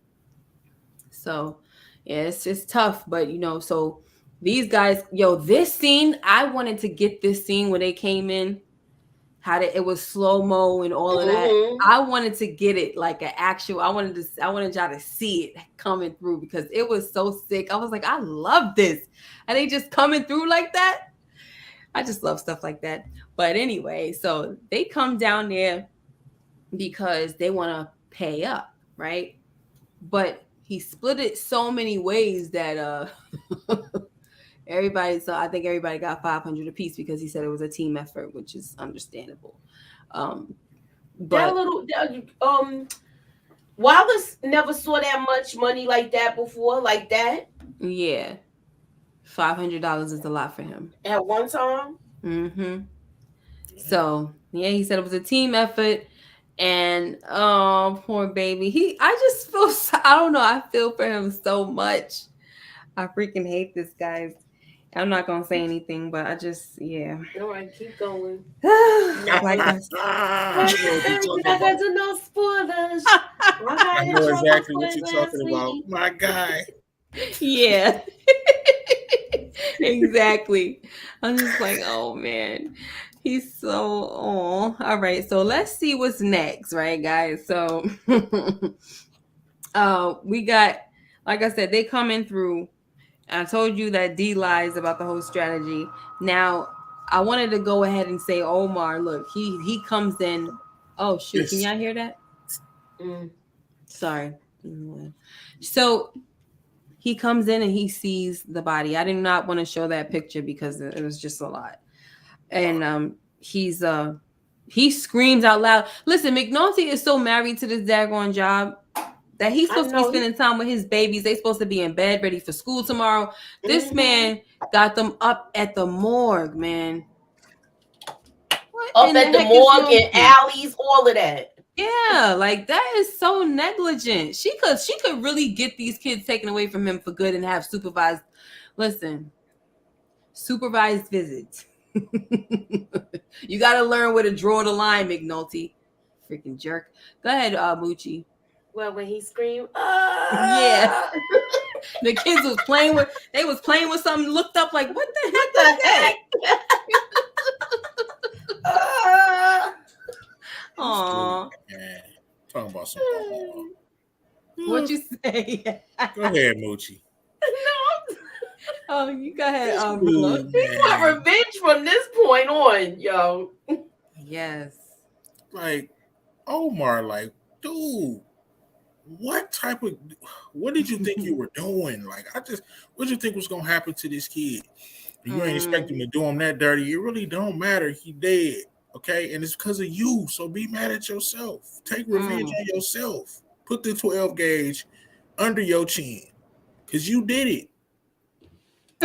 Speaker 1: So yeah, it's just tough, but so these guys, this scene, I wanted to get this scene when they came in, it was slow-mo and all of that. I wanted to get it like an actual, I wanted y'all to see it coming through, because it was so sick. I was like, I love this. And they just coming through like that. I just love stuff like that. But anyway, so they come down there because they want to pay up, right? But he split it so many ways that so I think everybody got 500 apiece, because he said it was a team effort, which is understandable. But
Speaker 2: Wallace never saw that much money like that before, like that.
Speaker 1: Yeah, $500 is a lot for him
Speaker 2: at one time.
Speaker 1: Mm-hmm. So yeah, he said it was a team effort, and oh, poor baby. I just feel, I don't know. I feel for him so much. I freaking hate this, guys. I'm not gonna say anything, but I just, yeah.
Speaker 2: All right, keep going.
Speaker 1: Like I
Speaker 2: got to know spoilers.
Speaker 3: I know exactly what you're talking about, my guy.
Speaker 1: Yeah, exactly. I'm just like, oh man, he's so. Oh, all right. So let's see what's next, right, guys? So, we got, like I said, they coming through. I told you that D lies about the whole strategy. Now, I wanted to go ahead and say, Omar, look, he comes in. Oh, shoot. Yes. Can y'all hear that? Sorry. So he comes in and he sees the body. I did not want to show that picture because it was just a lot. And he screams out loud. Listen, McNulty is so married to this daggone job that he's supposed to be spending time with his babies. They're supposed to be in bed, ready for school tomorrow. This man got them up at the morgue, man.
Speaker 2: Up at the morgue and alleys, all of that.
Speaker 1: Yeah, like that is so negligent. She could really get these kids taken away from him for good and have supervised visits. You got to learn where to draw the line, McNulty. Freaking jerk. Go ahead, Moochie.
Speaker 2: Well, when he screamed,
Speaker 1: yeah. The kids was playing with something, looked up like, what the heck?
Speaker 2: What the heck?
Speaker 1: Aw.
Speaker 3: Man, talking about some.
Speaker 1: What you say?
Speaker 3: Go ahead, Moochie.
Speaker 2: No,
Speaker 1: Oh, you go ahead.
Speaker 3: Ooh,
Speaker 2: he want
Speaker 3: man.
Speaker 2: revenge from this point on, yo.
Speaker 1: Yes.
Speaker 3: Like Omar, like, dude, what did you think you were doing? Like, what did you think was gonna happen to this kid? You ain't expect him to do him that dirty. It really don't matter. He dead, okay? And it's because of you. So be mad at yourself. Take revenge on yourself. Put the 12 gauge under your chin, cause you did it.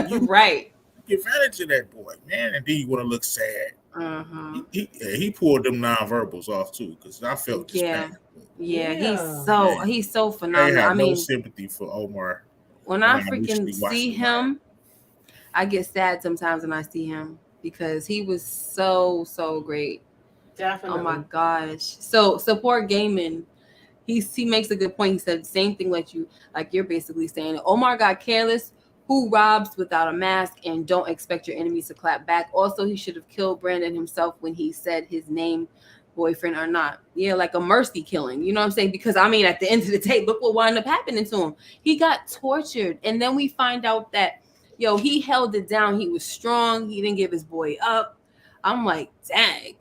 Speaker 3: You
Speaker 1: Right.
Speaker 3: Take advantage of that boy, man, and then you want to look sad.
Speaker 1: Uh-huh.
Speaker 3: He pulled them nonverbals off too, because I felt this pain.
Speaker 1: Yeah,
Speaker 2: Yeah.
Speaker 1: he's so
Speaker 3: I
Speaker 1: phenomenal.
Speaker 3: have
Speaker 1: I mean,
Speaker 3: no sympathy for Omar.
Speaker 1: when I
Speaker 3: When I
Speaker 1: freaking
Speaker 3: recently watched
Speaker 1: see
Speaker 3: the
Speaker 1: him, I get sad sometimes when I see him because he was so great.
Speaker 2: Definitely.
Speaker 1: Oh my gosh. So support gaming. He makes a good point. He said the same thing like you're basically saying. Omar got careless. Who robs without a mask, and don't expect your enemies to clap back. Also, he should have killed Brandon himself when he said his name, boyfriend or not. Yeah, like a mercy killing. You know what I'm saying? Because I mean, at the end of the day, look what wound up happening to him. He got tortured, and then we find out that he held it down. He was strong. He didn't give his boy up. I'm like, dang.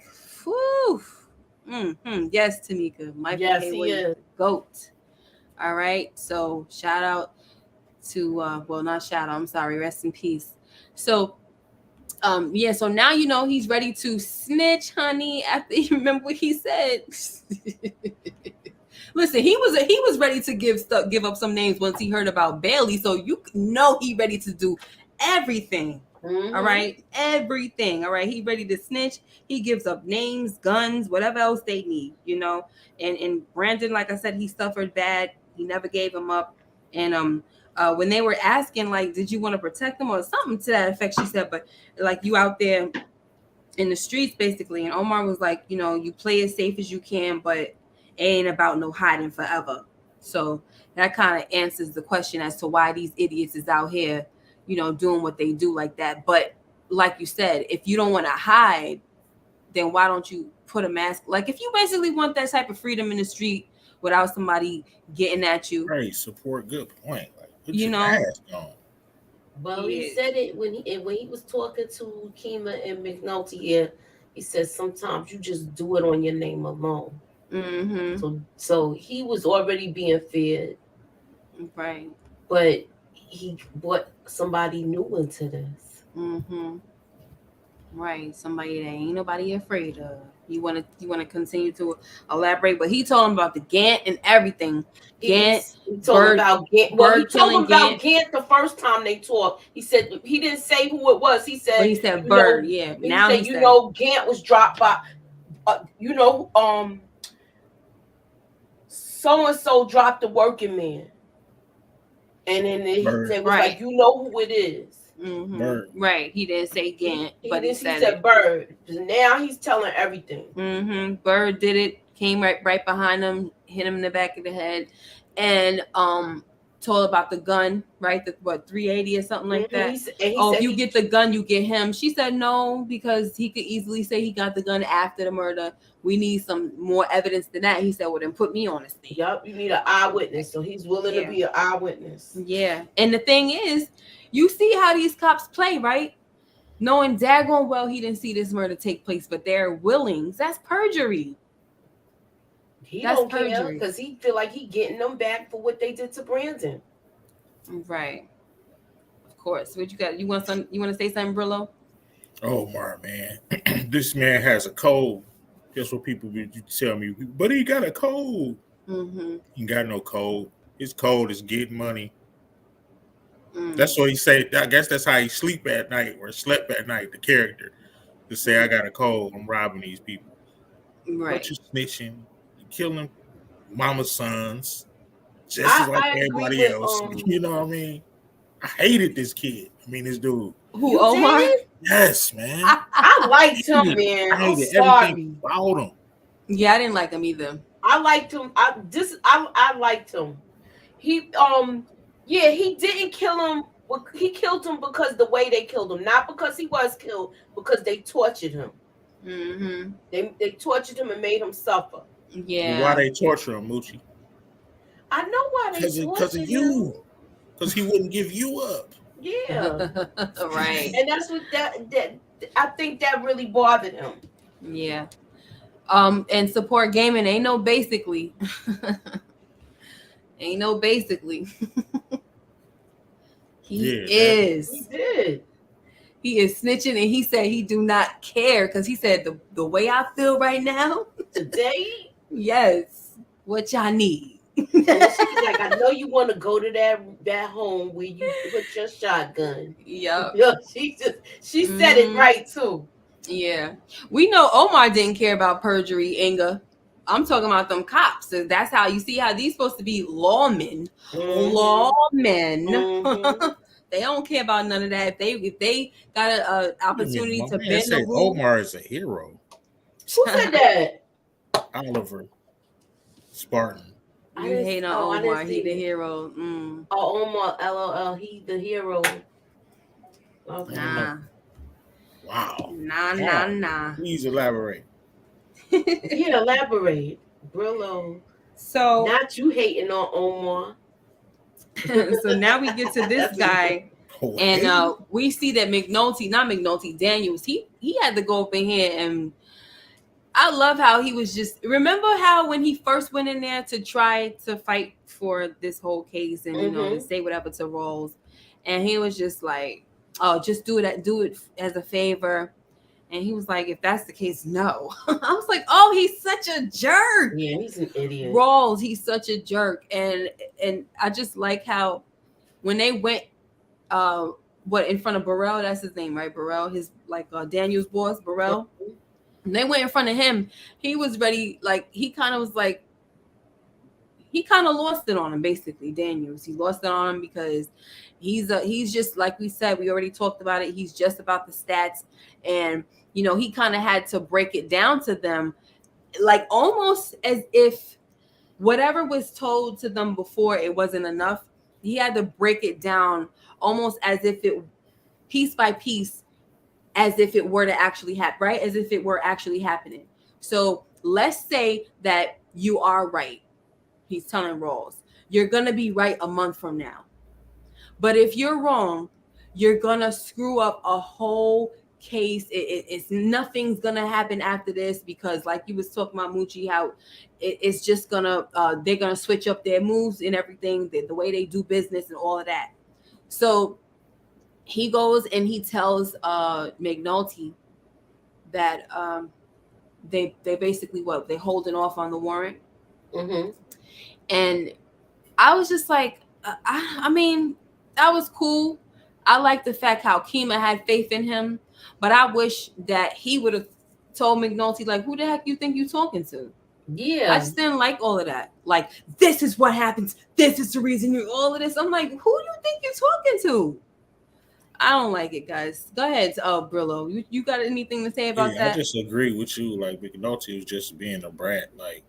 Speaker 1: Whew. Mm-hmm. Yes, Tamika. Michael
Speaker 2: Yes,
Speaker 1: K.
Speaker 2: he
Speaker 1: Williams,
Speaker 2: is.
Speaker 1: GOAT. All right. So shout out to not shout out, I'm sorry, rest in peace. So so now he's ready to snitch, honey. After you remember what he said. Listen, he was ready to give up some names once he heard about Bailey, so you know he ready to do everything.
Speaker 2: Mm-hmm.
Speaker 1: All right, everything. All right, he ready to snitch. He gives up names, guns, whatever else they need, and Brandon, like I said, he suffered bad. He never gave him up. And when they were asking, like, did you want to protect them or something to that effect, she said, but like, you out there in the streets basically. And Omar was like, you play as safe as you can, but it ain't about no hiding forever. So that kind of answers the question as to why these idiots is out here doing what they do like that. But like you said, if you don't want to hide, then why don't you put a mask? Like, if you basically want that type of freedom in the street without somebody getting at you,
Speaker 3: right? Support, good point. Like, put
Speaker 1: you
Speaker 3: your
Speaker 1: know,
Speaker 3: mask on.
Speaker 2: Well, he said it when he was talking to Kima and McNulty. Yeah, he said sometimes you just do it on your name alone.
Speaker 1: Mm-hmm.
Speaker 2: So he was already being feared,
Speaker 1: right?
Speaker 2: But he brought somebody new into this.
Speaker 1: Mm-hmm. Right, somebody that ain't nobody afraid of. You want to continue to elaborate, but he told him about the Gant and everything. Gant,
Speaker 2: he told him about Gant. Well, he told him about Gant the first time they talked. He said he didn't say who it was. He said,
Speaker 1: but he said Bird. Yeah, now
Speaker 2: he said, Gant was dropped by, so and so dropped the working man, and then he said, like, you know who it is.
Speaker 1: Mm-hmm. Right, he didn't say Gant, but he
Speaker 2: said Bird. Now he's telling everything.
Speaker 1: Mm-hmm. Bird did it, came right behind him, hit him in the back of the head, and told about the gun, right? The 380 or something like that. If you get the gun, you get him. She said no, because he could easily say he got the gun after the murder. We need some more evidence than that. He said, well, then put me on the stand.
Speaker 2: Yep, you need an eyewitness. So he's willing to be an eyewitness.
Speaker 1: Yeah. And the thing is, you see how these cops play, right? Knowing daggone well he didn't see this murder take place, but they're willing. That's perjury.
Speaker 2: That's don't care because he feel like he getting them back for what they did to Brandon.
Speaker 1: Right. Of course. What you got? You want to say something, Brillo?
Speaker 3: Oh my man, this man has a cold. That's what people tell me. But he got a cold.
Speaker 1: Mm-hmm.
Speaker 3: He got no cold. His cold is getting money. That's what he said. I guess that's how he sleep at night or slept at night. The character to say, I got a cold. I'm robbing these people.
Speaker 1: Right.
Speaker 3: But you snitching, you killing mama's sons, just like everybody else. You know what I mean? I hated this kid. I mean, this dude.
Speaker 1: Who, Omar?
Speaker 3: Yes, man.
Speaker 2: I liked him, man.
Speaker 3: I hated everything about him.
Speaker 1: Yeah, I didn't like him either.
Speaker 2: I liked him. I liked him. He Yeah, he didn't kill him. He killed him because the way they killed him, not because he was killed, because they tortured him.
Speaker 1: Mm-hmm.
Speaker 2: They tortured him and made him suffer.
Speaker 1: Yeah.
Speaker 3: Why they torture him, Moochie?
Speaker 2: I know why they
Speaker 3: Because of
Speaker 2: tortured him.
Speaker 3: you. Because he wouldn't give you up.
Speaker 2: Yeah.
Speaker 1: Right.
Speaker 2: And that's what that I think that really bothered him.
Speaker 1: Yeah. And support gaming ain't no basically. Ain't no basically. He is.
Speaker 2: He did.
Speaker 1: He is snitching, and he said he do not care because he said the way I feel right now
Speaker 2: Today.
Speaker 1: Yes. What y'all need?
Speaker 2: And she's like, I know you want to go to that home where you put your shotgun.
Speaker 1: Yep.
Speaker 2: Yeah, she said it right too.
Speaker 1: Yeah. We know Omar didn't care about perjury, Inga. I'm talking about them cops. So that's how you see how these supposed to be lawmen.
Speaker 2: Mm-hmm.
Speaker 1: Lawmen.
Speaker 2: Mm-hmm.
Speaker 1: They don't care about none of that. If they got an opportunity to bend the rules.
Speaker 3: Omar is a hero.
Speaker 2: Who said that?
Speaker 3: Oliver Spartan.
Speaker 1: You hate on Omar. He the hero.
Speaker 2: Oh, Omar, LOL. He the hero. Okay.
Speaker 1: Nah.
Speaker 3: Wow.
Speaker 1: Nah.
Speaker 3: Please elaborate.
Speaker 2: Yeah, elaborate. Brillo.
Speaker 1: So
Speaker 2: not you hating on Omar.
Speaker 1: So now we get to this guy. And we see that Daniels, he had to go up in here, and I love how he was just, remember how when he first went in there to try to fight for this whole case and, you know, to say whatever to Rolls, and he was just like, oh, just do it as a favor. And he was like, if that's the case, no. I was like, oh, he's such a jerk.
Speaker 2: Yeah, he's an idiot.
Speaker 1: Rolls, he's such a jerk. And I just like how when they went in front of Burrell, that's his name, right? Burrell, his Daniel's boss, Burrell. And they went in front of him. He was ready, he kind of lost it on him, basically. Daniels, he lost it on him because he's just, like we said, we already talked about it. He's just about the stats, and you know, he kind of had to break it down to them, like almost as if whatever was told to them before it wasn't enough. He had to break it down almost as if it, piece by piece, as if it were to actually happen, right? As if it were actually happening. So let's say that you are right. He's telling Rawls, you're going to be right a month from now. But if you're wrong, you're going to screw up a whole case. It's nothing's going to happen after this because, like you was talking about, Moochie, how it's just going to, they're going to switch up their moves and everything, the way they do business and all of that. So he goes and he tells McNulty that they basically they holding off on the warrant.
Speaker 2: Mm-hmm.
Speaker 1: And I was just like, I mean, that was cool. I like the fact how Kima had faith in him, but I wish that he would have told McNulty, like, who the heck you think you talking to?
Speaker 2: Yeah.
Speaker 1: I just didn't like all of that. Like, this is what happens. This is the reason you're all of this. I'm like, who do you think you're talking to? I don't like it, guys. Go ahead, Brillo. You got anything to say about that?
Speaker 3: I just agree with you. Like, McNulty was just being a brat. Like,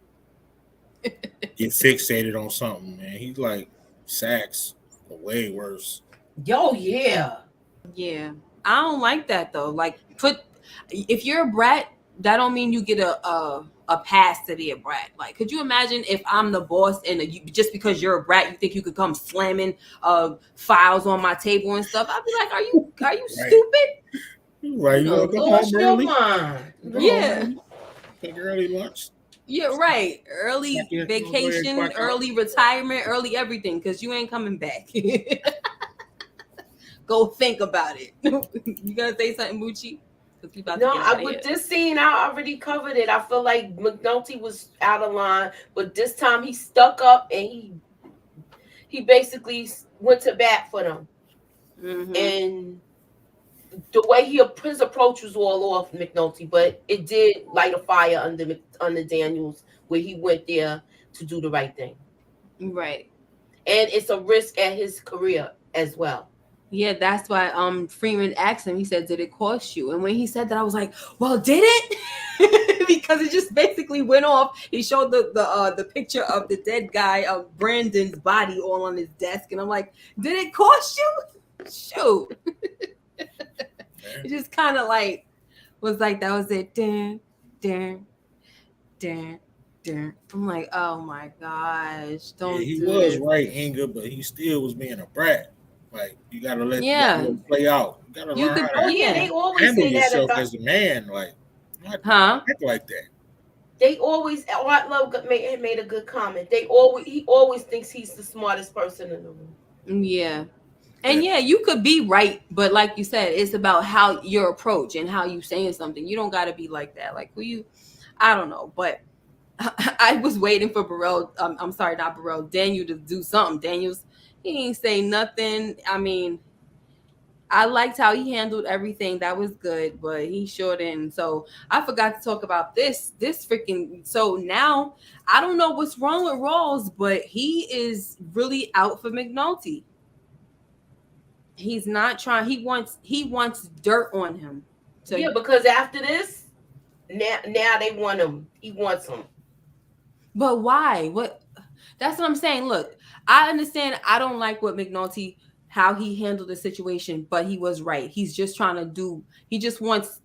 Speaker 3: get fixated on something, man. He's like Sax, way worse.
Speaker 2: Yo, yeah.
Speaker 1: Yeah. I don't like that though. Like, if you're a brat, that don't mean you get a pass to be a brat. Like, could you imagine if I'm the boss and just because you're a brat, you think you could come slamming files on my table and stuff? I'd be like, are you
Speaker 3: Right.
Speaker 1: stupid?
Speaker 3: Right, you want to go home early?
Speaker 1: Yeah.
Speaker 3: Take early lunch.
Speaker 1: Yeah, right. Early vacation, early retirement, early everything, because you ain't coming back. Go think about it. You gotta say something, Moochie?
Speaker 2: With this scene, I already covered it. I feel like McNulty was out of line, but this time he stuck up and he basically went to bat for them.
Speaker 1: Mm-hmm.
Speaker 2: And the way his approach was all off McNulty, but it did light a fire under Daniels, where he went there to do the right thing.
Speaker 1: Right.
Speaker 2: And it's a risk at his career as well.
Speaker 1: Yeah, that's why Freeman asked him, he said, did it cost you? And when he said that, I was like, well, did it? because it just basically went off. He showed the picture of the dead guy of Brandon's body all on his desk, and I'm like, did it cost you? Shoot. It just kind of like was like that was it. Dun, dun, dun, dun. I'm like, oh my gosh, don't.
Speaker 3: He
Speaker 1: do
Speaker 3: was
Speaker 1: this.
Speaker 3: right, Inga, but he still was being a brat. Like you gotta let it play out. You gotta
Speaker 1: You
Speaker 3: learn
Speaker 1: could-
Speaker 3: how to
Speaker 2: they always
Speaker 3: handle
Speaker 2: say that
Speaker 3: yourself
Speaker 2: about.
Speaker 3: as a man. Like, not
Speaker 1: Huh?
Speaker 3: act like that.
Speaker 2: They always. Art Love made a good comment. He always thinks he's the smartest person in the room.
Speaker 1: Yeah. And yeah, you could be right, but like you said, it's about how your approach and how you saying something. You don't got to be like that. Like I don't know, but I was waiting for Burrell. I'm sorry, not Burrell. Daniel to do something. He ain't say nothing. I mean, I liked how he handled everything. That was good, but he sure didn't. So I forgot to talk about this freaking. So now I don't know what's wrong with Rawls, but he is really out for McNulty. He's not trying. He wants dirt on him. So
Speaker 2: yeah, because after this, now they want him. He wants him.
Speaker 1: But why? What? That's what I'm saying. Look, I understand. I don't like what McNulty, how he handled the situation, but he was right. He's just trying to do. He just wants,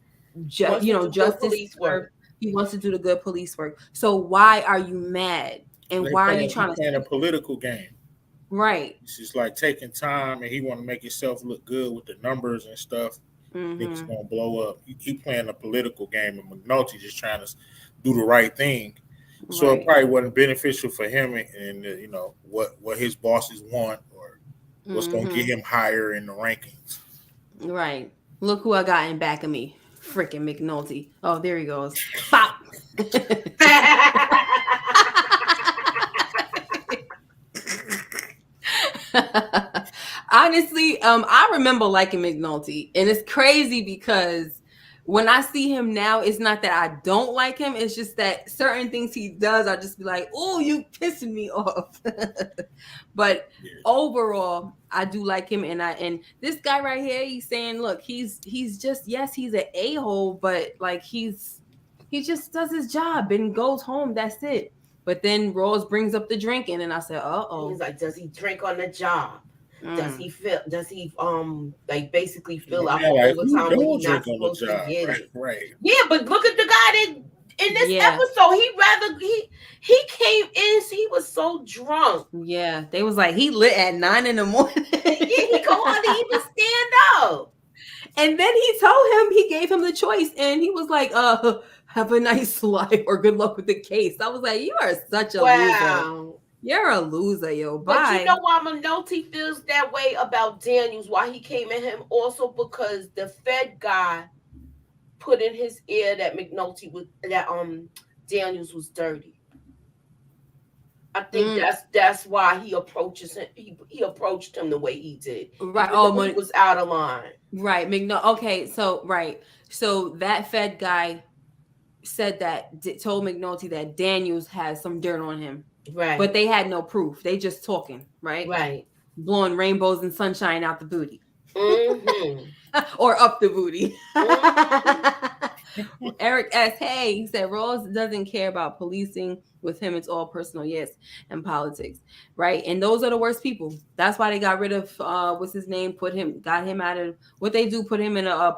Speaker 1: justice work. He wants to do the good police work. So why are you mad? And why are you trying to
Speaker 3: play a political game?
Speaker 1: Right.
Speaker 3: It's just like taking time, and he want to make himself look good with the numbers and stuff. Think it's gonna blow up. He playing a political game, and McNulty just trying to do the right thing. So it probably wasn't beneficial for him, and what his bosses want or what's gonna get him higher in the rankings.
Speaker 1: Right. Look who I got in back of me, freaking McNulty. Oh, there he goes. Pop. Honestly, I remember liking McNulty, and it's crazy because when I see him now, it's not that I don't like him. It's just that certain things he does, I just be like, "Oh, you pissing me off." But overall, I do like him, and this guy right here, he's saying, "Look, he's just he's an a-hole, but like he just does his job and goes home. That's it." But then Rawls brings up the drinking, and I said, "Uh-oh."
Speaker 2: He's like, does he drink on the job? Does he basically fill out for overtime when he's not supposed to get it?
Speaker 3: Right.
Speaker 2: Yeah, but look at the guy that in this episode, he came in, he was so drunk.
Speaker 1: Yeah, they was like, he lit at 9 a.m.
Speaker 2: Yeah, he could hardly even stand up.
Speaker 1: And then he gave him the choice, and he was like, have a nice life or good luck with the case. I was like, you are such a loser. You're a loser, yo. Bye.
Speaker 2: But you know why McNulty feels that way about Daniels, why he came at him? Also because the Fed guy put in his ear that Daniels was dirty. I think that's why he approaches him. He approached him the way he did.
Speaker 1: Right.
Speaker 2: He was out of line.
Speaker 1: Right. Okay. So right. So that Fed guy said told McNulty that Daniels has some dirt on him.
Speaker 2: Right.
Speaker 1: But they had no proof. They just talking. Right.
Speaker 2: Right.
Speaker 1: Blowing rainbows and sunshine out the booty.
Speaker 2: Mm-hmm.
Speaker 1: Or up the booty.
Speaker 2: Mm-hmm.
Speaker 1: Eric asked, hey, he said Rawls doesn't care about policing. With him, it's all personal, yes, and politics, right? And those are the worst people. That's why they got rid of what's his name? Got him out of what they do. Put him in a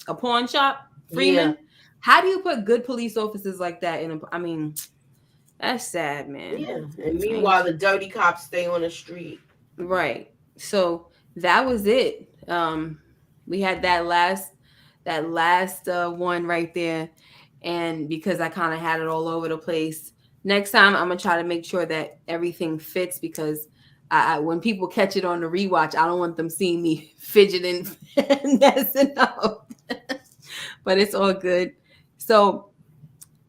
Speaker 1: pawn shop. Freeman. Yeah. How do you put good police officers like that in? I mean, that's sad, man.
Speaker 2: Yeah. And meanwhile, the dirty cops stay on the street.
Speaker 1: Right. So that was it. We had that last one right there. And because I kind of had it all over the place, next time I'm going to try to make sure that everything fits, because when people catch it on the rewatch, I don't want them seeing me fidgeting and messing up. But it's all good. So,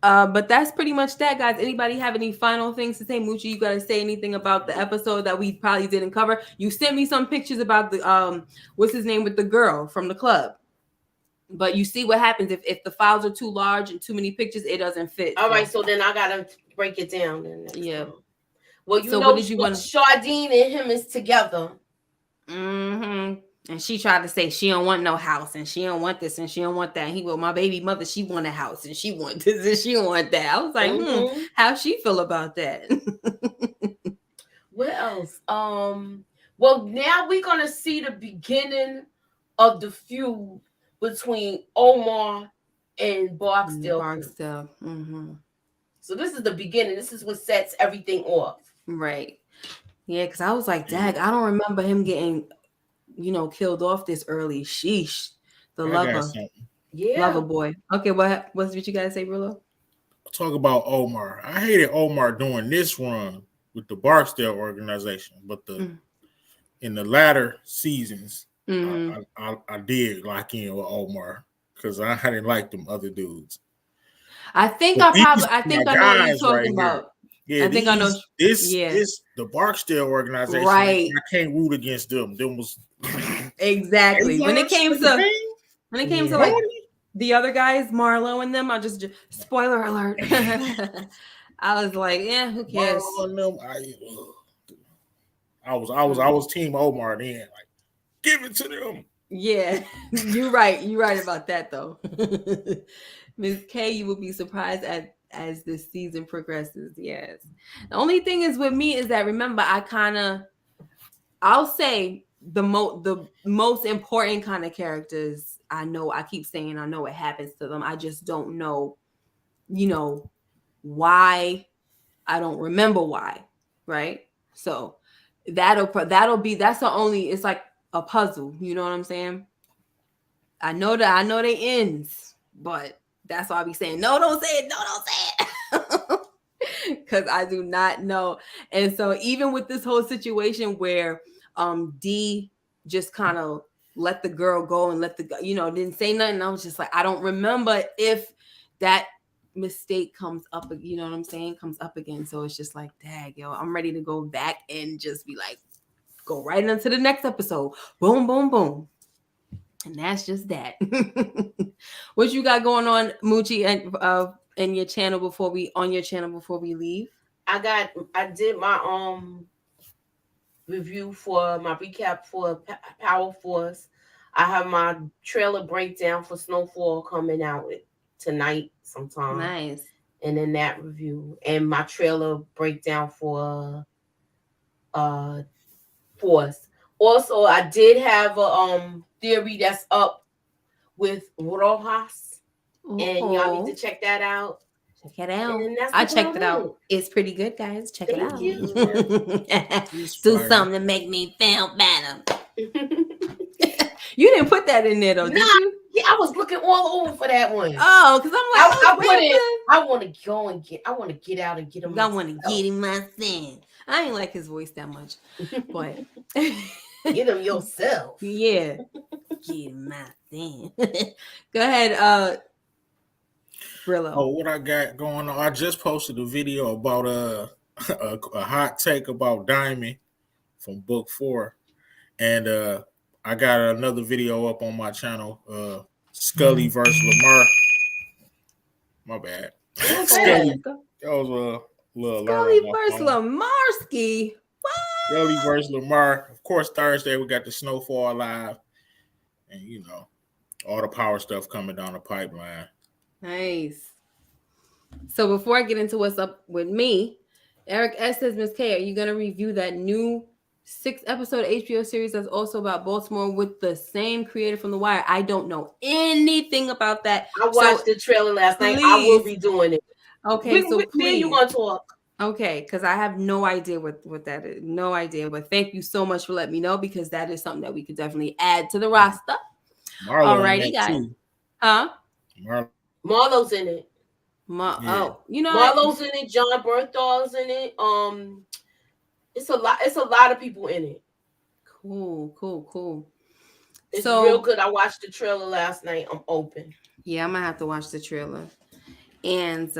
Speaker 1: but that's pretty much that, guys. Anybody have any final things to say? Moochie, you got to say anything about the episode that we probably didn't cover? You sent me some pictures about the, what's his name with the girl from the club. But you see what happens if the files are too large and too many pictures, it doesn't fit.
Speaker 2: All right, so then I gotta break it down. Then
Speaker 1: yeah.
Speaker 2: Well, what did you want? Shardine and him is together.
Speaker 1: Mm-hmm. And she tried to say she don't want no house and she don't want this and she don't want that. And he will, my baby mother, she want a house and she want this and she don't want that. I was like, how she feel about that?
Speaker 2: What else? Well, now we're gonna see the beginning of the feud between Omar and Barksdale.
Speaker 1: Barksdale. Mm-hmm.
Speaker 2: So this is the beginning. This is what sets everything off.
Speaker 1: Right. Yeah, because I was like, dag, I don't remember him getting, killed off this early. Sheesh. The lover.
Speaker 2: Yeah.
Speaker 1: Lover boy. Okay, what's what you gotta say, Brillo?
Speaker 3: Talk about Omar. I hated Omar doing this run with the Barksdale organization, but in the latter seasons, I did lock in with Omar because I didn't like them other dudes.
Speaker 1: I think I know what you're talking about.
Speaker 3: Yeah, I know this the Barksdale organization.
Speaker 1: Right.
Speaker 3: I can't root against them. Them was
Speaker 1: exactly when it came to like the other guys, Marlo and them. I just spoiler alert. I was like, yeah, who cares?
Speaker 3: I was Team Omar then. Like, give it to them.
Speaker 1: Yeah, you're right. You're right about that though. Ms. K, you will be surprised as this season progresses. Yes. The only thing is with me is that remember I'll say the most important kind of characters I know. I keep saying I know what happens to them. I just don't know, why. I don't remember why. Right. So that's the only. It's like a puzzle. You know what I'm saying? I know they ends, but that's why I be saying no. Don't say it. No, don't say it. Because I do not know. And so even with this whole situation where D just kind of let the girl go and didn't say nothing. I was just like, I don't remember if that mistake comes up, comes up again. So it's just like, dang, yo, I'm ready to go back and just be like, go right into the next episode. Boom, boom, boom. And that's just that. What you got going on, Moochie, and in your channel before we leave?
Speaker 2: I did my review for my recap for Power Force. I have my trailer breakdown for Snowfall coming out tonight sometime.
Speaker 1: Nice.
Speaker 2: And then that review and my trailer breakdown for Force. Also, I did have a theory that's up with Rojas, and y'all need to check that out.
Speaker 1: Check it out. I checked it out. It's pretty good, guys. Check it out. Do something to make me feel better. You didn't put that in there though, did you?
Speaker 2: Yeah, I was looking all over for that one.
Speaker 1: Oh, because I'm like,
Speaker 2: I want to go and get out and get him.
Speaker 1: I want to get him myself. I ain't like his voice that much, but
Speaker 2: get him yourself.
Speaker 1: Yeah, get him myself. Go ahead, Brillo.
Speaker 3: Oh, what I got going on? I just posted a video about a hot take about Diamond from Book 4, and I got another video up on my channel, Scully versus Lamar. My bad. Scully. That was a little
Speaker 1: Scully versus Lamarski. What?
Speaker 3: Scully versus Lamar. Of course, Thursday we got the Snowfall live, and all the power stuff coming down the pipeline.
Speaker 1: Nice. So before I get into what's up with me, Eric S says, Ms. K, are you going to review that new 6-episode HBO series that's also about Baltimore with the same creator from The Wire? I don't know anything about that.
Speaker 2: I watched the trailer last night. I will be doing it.
Speaker 1: Okay, so please.
Speaker 2: You want to talk?
Speaker 1: Okay, because I have no idea what that is. No idea. But thank you so much for letting me know, because that is something that we could definitely add to the roster. Alrighty, guys. Huh?
Speaker 2: Marlo's in it.
Speaker 1: Oh,
Speaker 2: Marlo's in it. John Bernthal's in it. It's a lot of people in it.
Speaker 1: Cool.
Speaker 2: It's real good. I watched the trailer last night. I'm open.
Speaker 1: Yeah, I'm gonna have to watch the trailer, and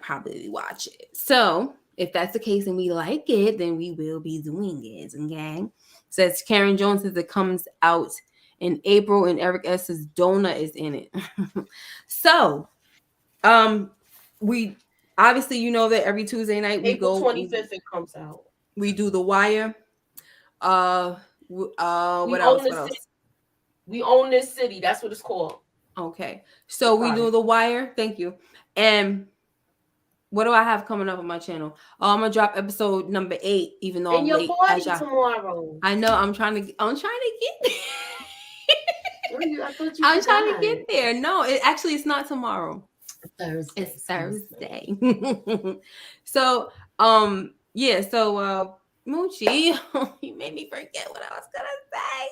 Speaker 1: probably watch it. So if that's the case and we like it, then we will be doing it. Okay. Says Karen Jones says it comes out in April, and Eric S says Donna is in it. So, we obviously that every Tuesday night we
Speaker 2: April
Speaker 1: go.
Speaker 2: 25th it comes out.
Speaker 1: We do The Wire. What else?
Speaker 2: We own this city. That's what it's called.
Speaker 1: Okay. So we do The Wire. Thank you. And what do I have coming up on my channel? Oh, I'm gonna drop episode number 8, even though
Speaker 2: and
Speaker 1: I'm
Speaker 2: your
Speaker 1: late.
Speaker 2: party tomorrow.
Speaker 1: I know. I'm trying to get
Speaker 2: I thought you
Speaker 1: I'm trying to get there. No, it's not tomorrow.
Speaker 2: Thursday.
Speaker 1: It's Thursday. So, Moochie, you made me forget what I was gonna say.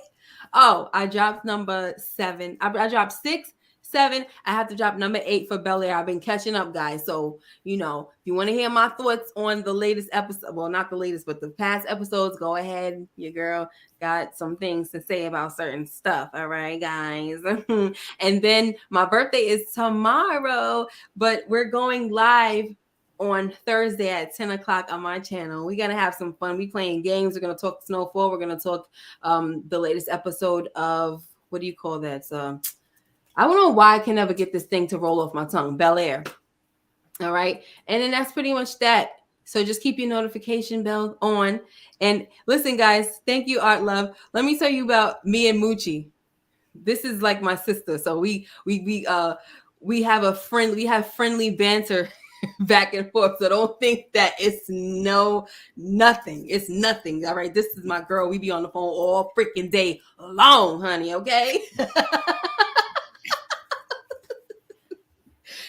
Speaker 1: Oh, I dropped number 7. I dropped 6, 7. I have to drop number 8 for Bel Air. I've been catching up, guys. So, if you want to hear my thoughts on the latest episode, well, not the latest, but the past episodes, go ahead. Your girl got some things to say about certain stuff. All right, guys. And then my birthday is tomorrow, but we're going live on Thursday at 10 o'clock on my channel. We're going to have some fun. We playing games. We're going to talk Snowfall. We're going to talk the latest episode of, what do you call that? I don't know why I can never get this thing to roll off my tongue. Bel Air. All right. And then that's pretty much that. So just keep your notification bell on. And listen, guys, thank you, Art Love. Let me tell you about me and Moochie. This is like my sister. So we have friendly banter back and forth. So don't think that it's nothing. It's nothing. All right. This is my girl. We be on the phone all freaking day long, honey. Okay.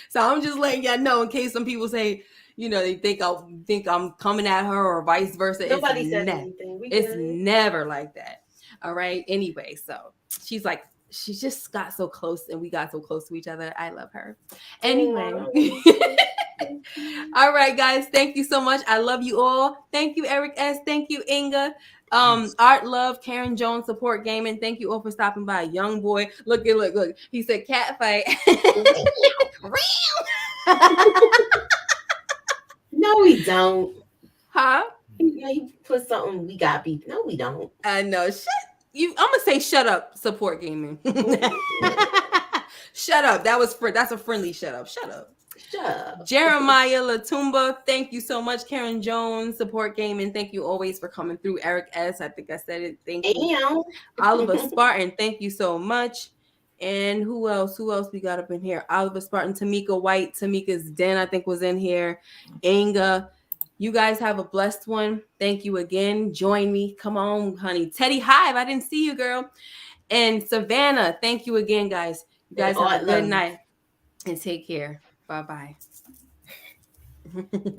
Speaker 1: So I'm just letting y'all know in case some people say, they think I'm coming at her or vice versa.
Speaker 2: Nobody said anything.
Speaker 1: It's never like that. All right. Anyway, so she's like, she just got so close and we got so close to each other. I love her. Anyway. All right, guys. Thank you so much. I love you all. Thank you, Eric S. Thank you, Inga. Art Love, Karen Jones, Support Gaming. Thank you all for stopping by. Young boy. Look. He said cat fight.
Speaker 2: No, we don't.
Speaker 1: Huh?
Speaker 2: He put something, we got beef. No, we don't.
Speaker 1: I know. I'm gonna say shut up, Support Gaming. Shut up. That's a friendly shut up. Shut up. Jeremiah Latumba, thank you so much. Karen Jones, Support Gaming, thank you always for coming through. Eric S, I think I said it. Thank you. Oliver Spartan, thank you so much. And who else we got up in here? Oliver Spartan, Tamika White, Tamika's Den, I think, was in here. Inga, you guys have a blessed one. Thank you again. Join me. Come on, honey. Teddy Hive, I didn't see you, girl. And Savannah, thank you again, guys. You guys have a good night and take care. Bye-bye.